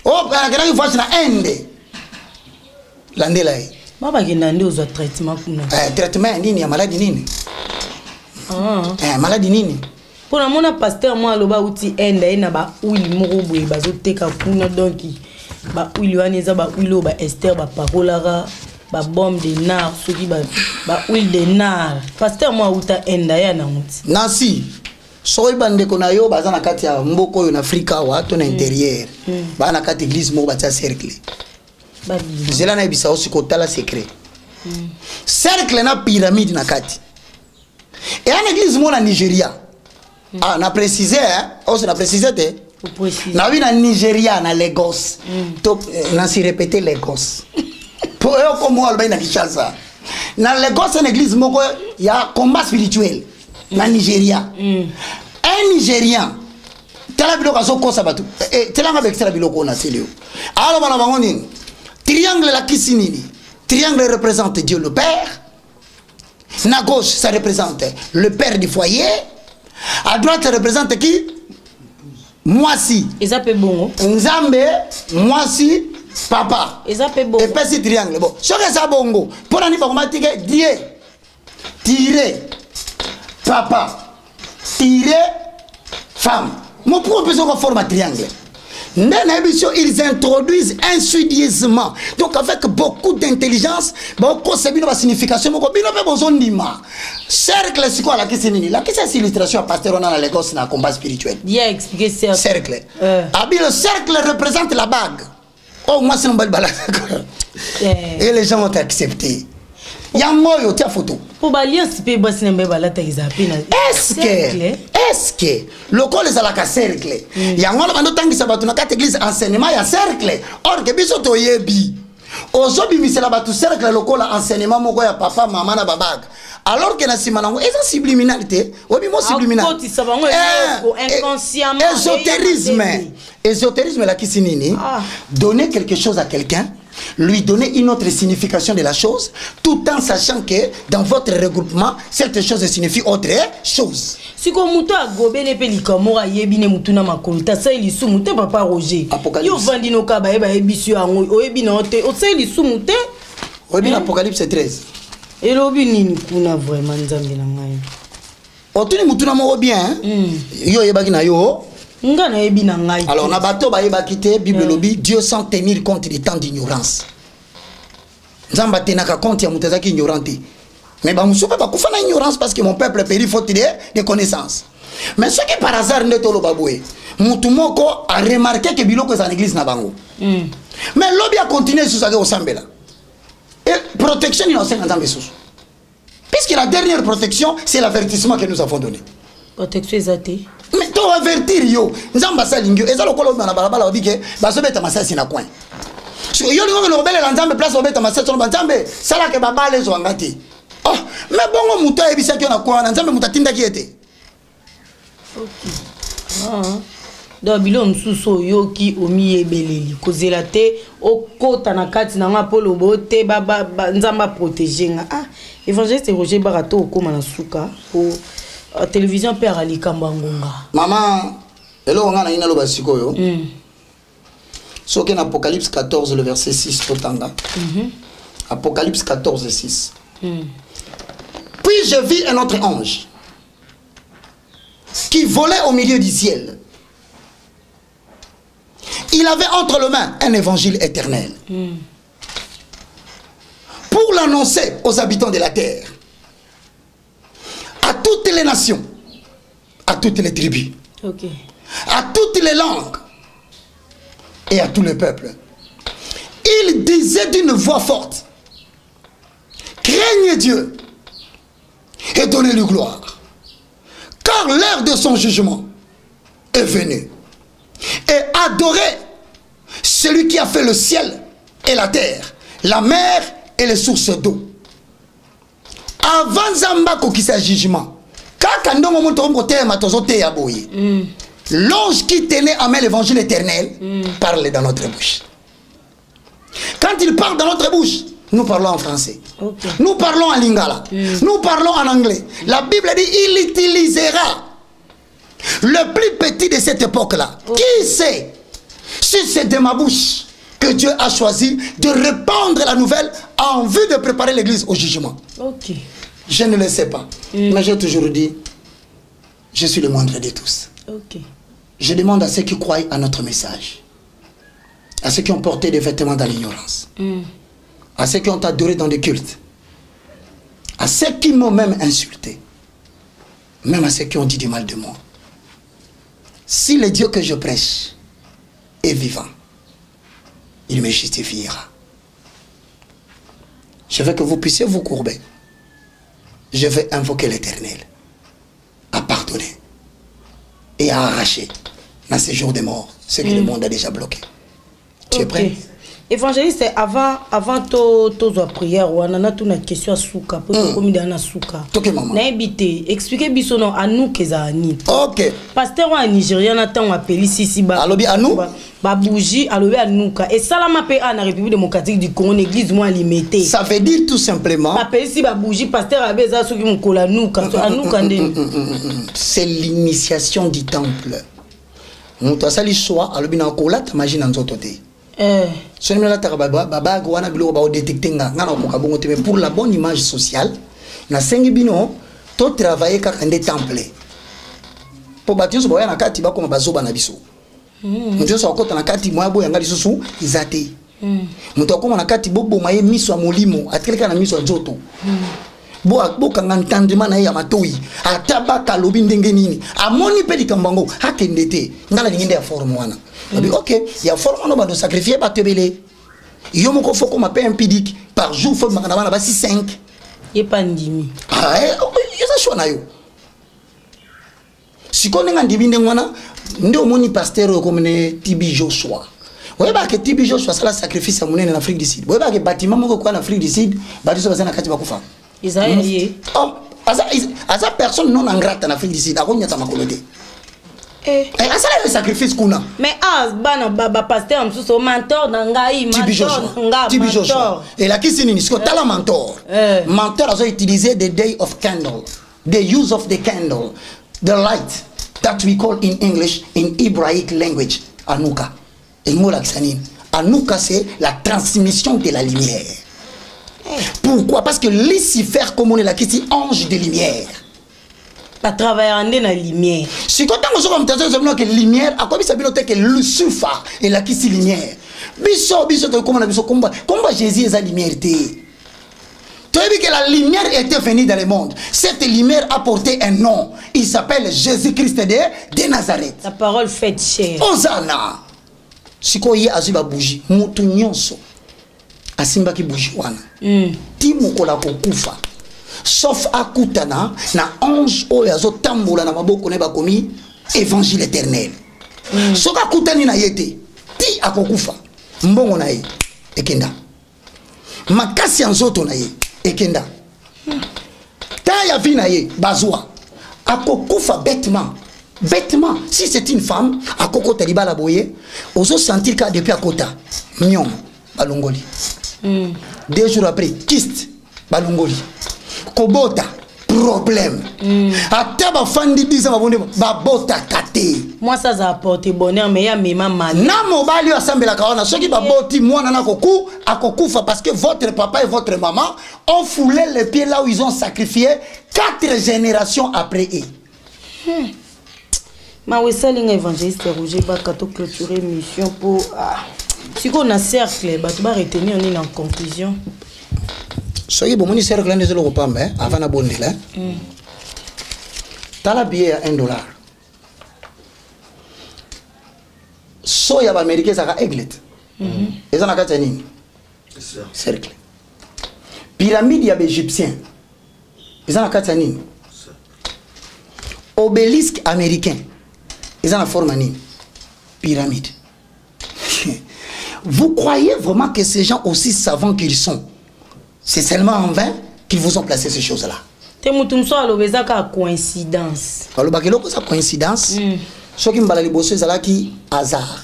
Oh ba kana voici na end. Landela yi
baba gendande ozo traitement kuna
traitement nini ya maladie nini maladie nini
pona mona pasteur moi aloba uti enda ina ba huile moko boye bazoteka kuna donc ba huile wana eza ba huile ba ester ba parolara ba bombe de nar soki ba huile de nar pasteur moi uta enda ya na muti
nasi soy bande kona yo baza na kati ya mboko yo na Afrika wa to na intérieur ba na kati église moko ba tia cercle zela na ebisa aussi kotala secret cercle na pyramide na kati et en église mo na Nigeria na préciser on na préciser te na vi na Nigeria na Lagos to na si répéter Lagos pour eux comme moi na Kinshasa na Lagos en église moko ya combat spirituel na Nigeria un Nigérian tala biloko azokosa batu tela nga bextra biloko na telio alors bana bango nini triangle la kisinini. Triangle représente Dieu le Père. Na gauche, ça représente le père du foyer. À droite, ça représente qui? Mwasi.
Et ça peut bon.
Nzambe, Mwasi, papa.
Et ça peut bon.
Et puis ce triangle. Bon, ce que ça bongo. Pour l'année, Dieu. tirer papa, tirer femme. Mon propre forme triangle. Ils introduisent insidieusement. Donc avec beaucoup d'intelligence, beaucoup de signification. Cercle, c'est quoi la question? La question, c'est l'illustration à pasteur dans la Lagos dans le combat spirituel.
Bien expliqué cercle.
Cercle. Le cercle représente la bague. Oh, moi, c'est une belle balade. Et les gens ont accepté. Il y a un mot, il y a une photo. Est-ce que le col est à la cercle? Il y a un moment où il y a une église enseignement, il y a cercle. Or, que biso to yebi. Aujourd'hui, il y a un cercle, le col enseignement, il y a papa, maman, babag. Alors que c'est une subliminalité. Ésotérisme, là, qui signifie donner quelque chose à quelqu'un, lui donner une autre signification de la chose, tout en sachant que dans votre regroupement, cette chose signifie autre chose.
Si comme muto a gobé pelika mora yebine mutuna makolta ça il sou muté papa Roger. Yo vandi no kaba eba ebisu ango o ebina ote o ça il sou muté.
O ebina Apocalypse 13.
Et lobi nini kuna vraiment nzambe na ngai.
Otuni mutuna mo bien. Yo yebaki na yo.
Ngana ebina ngai.
Alors na bato ba yebaki te Bible lobi Dieu sans tenir compte des temps d'ignorance. Nzamba tenaka compte ya mutazaki ignorante. Mais bah, je ne peux pas faire ignorance parce que mon peuple périt faute de connaissances. Mais ce qui par hasard n'est pas le baboué. Moutoumoko a remarqué que Biloko est en église na bango. Mais l'objet a continué sur ça au Sambela. Et protection innocente dans les sous. Puisque la dernière protection, c'est l'avertissement que nous avons donné.
Protection exatée.
Mais tu vas avertir yo. Nzamba salingyo. Et ça le colo na balabala dit que bah ça bête massa sina coin. Yo le rebelle l'ensemble place au bête massa sur l'ensemble. Ça là que baba les zongati. Oh, mais bon, mouta et bisaki on a quoi? Nzambe mutatinda qui était.
Ok. Ah. Donc bilon suso yo ki omi ebeleli kozela te okota na kati na nga polo bote baba nzamba protéger nga. Ah, évangéliste Roger Barato okoma na suka pour télévision père Ali Kambangonga.
Maman, elo nga na ina lo basiko yo. Soki na Apocalypse 14 le verset 6 totanga. Apocalypse 14 6. Puis je vis un autre ange qui volait au milieu du ciel. Il avait entre les mains un évangile éternel pour l'annoncer aux habitants de la terre, à toutes les nations, à toutes les tribus, à toutes les langues et à tous les peuples. Il disait d'une voix forte: craignez Dieu et donnez-lui gloire, car l'heure de son jugement est venue. Et adorez celui qui a fait le ciel et la terre, la mer et les sources d'eau. Avant Zambako qui s'est jugement, l'ange qui tenait à main l'évangile éternel parle dans notre bouche. Quand il parle dans notre bouche, nous parlons en français. Nous parlons en lingala. Nous parlons en anglais. La Bible dit il utilisera le plus petit de cette époque-là. Qui sait si c'est de ma bouche que Dieu a choisi de répandre la nouvelle en vue de préparer l'église au jugement? Je ne le sais pas. Mais j'ai toujours dit, je suis le moindre de tous. Je demande à ceux qui croient à notre message, à ceux qui ont porté des vêtements dans l'ignorance, à ceux qui ont adoré dans des cultes, à ceux qui m'ont même insulté, même à ceux qui ont dit du mal de moi. Si le Dieu que je prêche est vivant, il me justifiera. Je veux que vous puissiez vous courber. Je vais invoquer l'Éternel à pardonner et à arracher dans ces jours de mort ce que le monde a déjà bloqué. Tu es prêt?
Évangéliste, avant ta prière, on a une question à souka. Pour comme dans souka. Expliquez bisono à nous que ça ni.
Ok.
Pasteur en Nigeria n'attend appelé Sisi ba.
Alobi à nous.
Ba bougie alobi à nous ka. Et ça la m'a payé en République démocratique du Congo, église moins limitée.
Ça veut dire tout simplement.
Appelé si ba bougie pasteur avait ça sur qui mon cola nous ka. À nous kandé.
C'est l'initiation du temple. Mon toi ça li choix alobi na kola ta magie na nzoto te. Pour la bonne image sociale, na sengi bino to travailler kaka nde temple po batinso boya na kati bakoma bazoba na biso mutu so akota na kati moya boya ngali susu izate mutu akoma na kati bobo maye miso ya molimo ateleka na miso ya nzoto bo kanga ntandima na ya matoi ataba kalobi ndenge nini amoni pe likambango hakende te ngala ngende ya forme wana abi OK ya forme no ba do sacrifier ba tebele yo moko foko ma pe impidique par jour faut makana bana ba 5
ye pandimi
yesa shona yo sikone nga ndibinde ngwana ndio moni pasteur comme ne Tibi Joshua weba ke Tibi Joshua sala sacrifice monene na Afrique du Sud weba ke bâtiment moko kwa na Afrique du Sud badiso bazana kati bakufa
Isaïe
oh asa personne non ingrate en Afrique du Sud akonya ta makolode asa le sacrifice kuna
mais bana baba pasteur amsuso mentor na ngai
Tibi Joshua et la kisini ni sko tala mentor mentor aso utiliser the day of candle the use of the candle the light that we call in English, in Hebraic language, Anouka. Et moi, Anouka, c'est la transmission de la lumière. Pourquoi? Parce que Lucifer, comme on est là, c'est ange de lumière.
Pas travailler dans la lumière.
Si quand on a que lumière, à quoi ça veut dire que Lucifer est là qui c'est lumière? Biso, comment Jésus est la lumière? Tu as vu que la lumière était venue dans le monde. Cette lumière a porté un nom. Il s'appelle Jésus-Christ de Nazareth.
La parole fait chair.
Osana. Si tu as vu la bougie, mutu nyonso. Asimba ki bougie wana. Timu kola kokufa. Sauf akutana na ange oyazo tambola na maboko ne bakomi évangile éternel. Soka kutani na yete. Ti akokufa. Mbongo na ye. Ekenda. Makasi anzoto na ye. Ekenda. Ta ya vi na ye bazwa. Akokufa bêtement. Bêtement. Si c'est une femme, akoko taliba la boye, ozo sentir ka depuis akota. Myom balongoli. 2 jours après, kyste balongoli. Kobota problème. Ataba fandi disa babonde babota kate.
Moi ça a apporté bonheur mais ya mema mal.
Na mobali asambela kaona soki baboti mwana na koku akokufa parce que votre papa et votre maman ont foulé les pieds là où ils ont sacrifié 4 générations après eux.
Ma wesalinga évangéliste Roger Bakato clôturer mission pour si on a cercle ba tu va retenir on est en conclusion.
Soyez bon moni cercle ne zelo pas mais avant na bonne là. Tala billet à $1. Soya américain ça a eglet. Et ça na kati nini? Cercle. Pyramide ya égyptien. Et ça na kati nini? Obélisque américain. Ils ont la forme nini? Pyramide. Vous croyez vraiment que ces gens aussi savants qu'ils sont, c'est seulement en vain qu'ils vous ont placé ces choses-là?
Temutumso alobeza ka coïncidence.
Alobakelo ko sa coïncidence. Soki mbala liboso ezalaki hasard.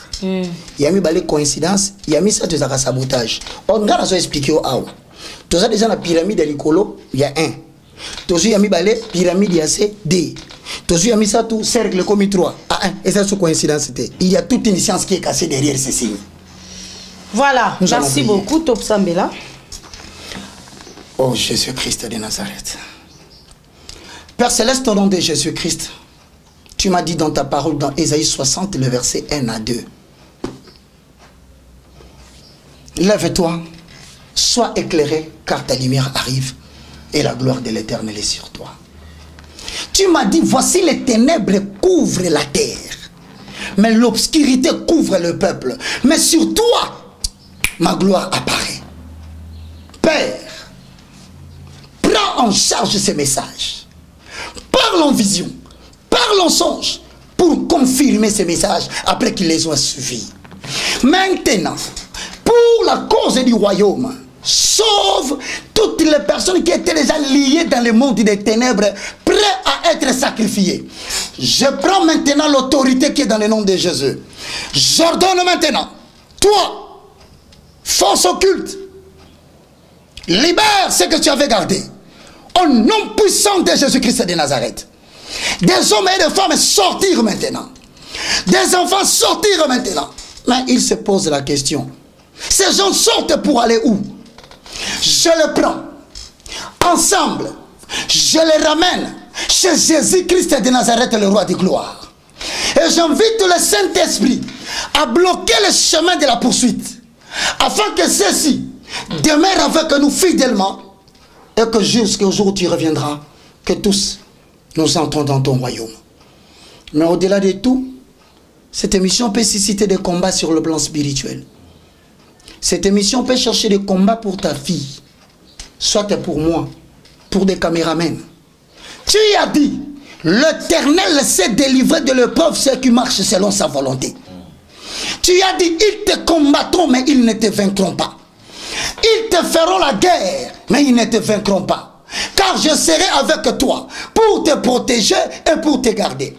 Yami balé coïncidence, yami ça des sabotage. On ngara zo expliquer au awa. Tout ça déjà la pyramide likolo, il y a 1. Tozu yami balé pyramide ya C D. Tozu yami ça tout cercle comme 3. Et ça c'est coïncidence. Il y a toute une science qui est cassée derrière ces signes.
Voilà, merci beaucoup Top Sambela.
Oh Jésus-Christ de Nazareth. Père Céleste, au nom de Jésus-Christ, tu m'as dit dans ta parole dans Ésaïe 60, le verset 1 à 2. Lève-toi, sois éclairé, car ta lumière arrive et la gloire de l'Éternel est sur toi. Tu m'as dit, voici les ténèbres couvrent la terre, mais l'obscurité couvre le peuple. Mais sur toi, ma gloire apparaît. Père, prends en charge ces messages. Parle en vision, parle en songe pour confirmer ces messages après qu'ils les ont suivis. Maintenant, pour la cause du royaume, sauve toutes les personnes qui étaient déjà liées dans le monde des ténèbres, prêts à être sacrifiées. Je prends maintenant l'autorité qui est dans le nom de Jésus. J'ordonne maintenant, toi, force occulte, libère ce que tu avais gardé. Au nom puissant de Jésus-Christ de Nazareth. Des hommes et des femmes sortir maintenant. Des enfants sortir maintenant. Mais il se pose la question. Ces gens sortent pour aller où? Je le prends. Ensemble, je les ramène chez Jésus-Christ de Nazareth, le roi de gloire. Et j'invite le Saint-Esprit à bloquer le chemin de la poursuite, afin que ceux-ci demeurent avec nous fidèlement, et que jusqu'au jour où tu reviendras, que tous nous entrons dans ton royaume. Mais au-delà de tout, cette émission peut susciter des combats sur le plan spirituel. Cette émission peut chercher des combats pour ta fille, soit pour moi, pour des caméramens. Tu y as dit, l'Éternel s'est délivré de l'épreuve ceux qui marchent selon sa volonté. Tu y as dit, ils te combattront, mais ils ne te vaincront pas. Ils te feront la guerre, mais ils ne te vaincront pas. Car je serai avec toi pour te protéger et pour te garder.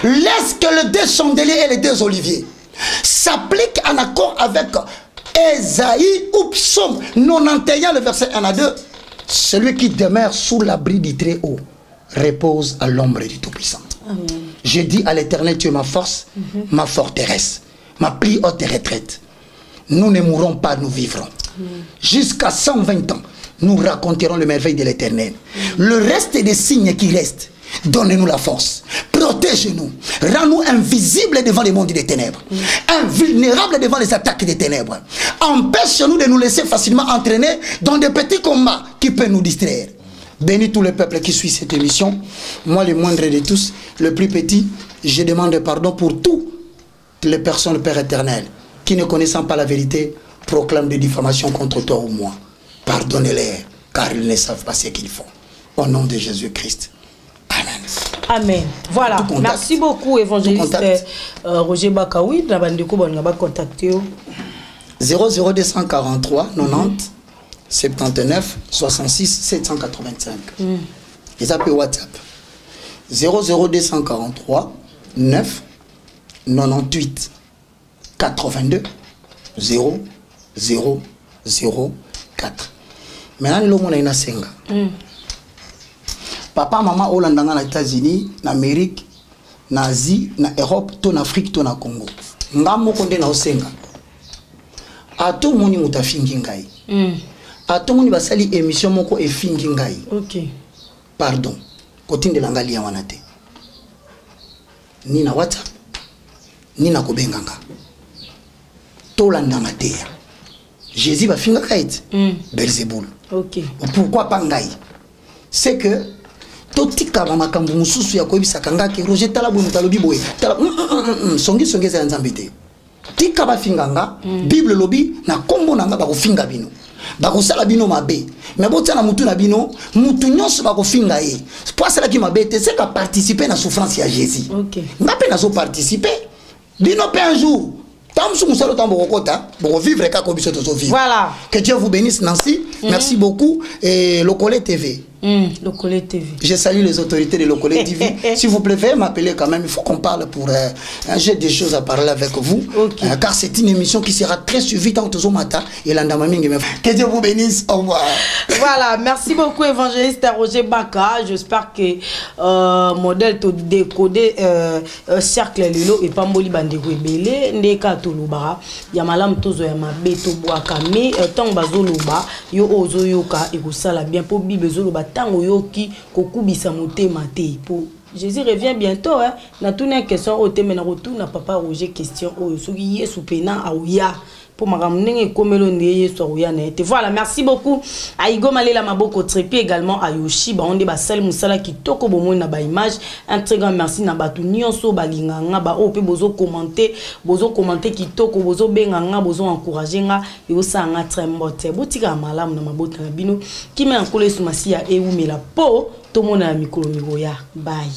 Laisse que les deux chandeliers et les deux oliviers s'appliquent en accord avec Ésaïe ou Psaume 91, le verset 1 à 2. Celui qui demeure sous l'abri du Très-Haut repose à l'ombre du Tout-Puissant. Je dis à l'Éternel, tu es ma force, ma forteresse, ma plus haute retraite. Nous ne mourrons pas, nous vivrons. Jusqu'à 120 ans, nous raconterons le merveille de l'Éternel. Le reste des signes qui restent, donne-nous la force, protège-nous, rends-nous invisibles devant les mondes des ténèbres, invulnérables devant les attaques des ténèbres. Empêche-nous de nous laisser facilement entraîner dans des petits combats qui peuvent nous distraire. Bénis tout le peuple qui suit cette émission. Moi, le moindre de tous, le plus petit, je demande pardon pour toutes les personnes, Père éternel, qui ne connaissant pas la vérité, proclament des diffamations contre toi ou moi. Pardonnez-les, car ils ne savent pas ce qu'ils font. Au nom de Jésus-Christ. Amen.
Amen. Voilà. Merci beaucoup, évangéliste Roger Bakaoui. La bande de Kobo, on va contacter.
00243 90 79 66 785. Ils appellent WhatsApp. 00243 9 98 82 0 0 0 4. Maintenant, le monde est senga. Papa, maman, Hollandanga na États-Unis, na Amérique, na Asie, na Europe, to na Afrique, to na Congo. Ngamo konde na osenga. Ato moni mutafingi ngai. Ato moni basali émission moko e fingi ngai.
OK.
Pardon. Kotinde langali ya wanate. Ni na WhatsApp, ni na kobenganga. To landanga teya. Jésus va finga kait. Belzéboul.
OK.
Pourquoi pas ngai? C'est que totika makambu mususu ya koyebisa kanga ke Roger Talabo mutalobi boye. Songi za nzambe te. Tika ba finganga, Bible lobi na kombo nanga ba ko finga bino. Ba ko sala bino mabe. Mais botsa na mutu na bino, mutu nyonso ba ko finga ye. Pour cela qui mabe te c'est qu'à participer na souffrance ya Jésus.
OK.
Ngape na so participer. Bino pe un jour
voilà.
Que Dieu vous bénisse, Nancy. Merci beaucoup. Et Lokole TV.
Lokole TV.
Je salue les autorités de Lokole TV. S'il vous plaît, veuillez m'appeler quand même. Il faut qu'on parle pour j'ai des choses à parler avec vous.
Okay.
Car c'est une émission qui sera très suivie tant que matin et que Dieu vous bénisse. Au revoir.
Voilà. Merci beaucoup, évangéliste Roger Baka. J'espère que modèle to décoder cercle lilo et pas moli bande rebelle ndeka to lubara ya malam tozo ya mabeto boaka mais tant bazoloba yo ozo yoka et sala bien pour bible zoloba tango yoki kokubisa motema te pour Jésus revient bientôt hein na toute une question au thème na retour na papa Roger question o soki yesu pena auya pour ma ramener comme voilà, merci beaucoup à Igo Malela Maboko Trepi également à Yoshi ba onde ba sel musala ki toko bomo na ba image un très grand merci na batu nyonso balinganga ba o pe bozo commenter ki toko bozo benganga bozo encourager nga yo sanga très mbote botika malamu na mabota na bino ki me ankole sumasi ya ewu mela po to mona mikolo migoya bye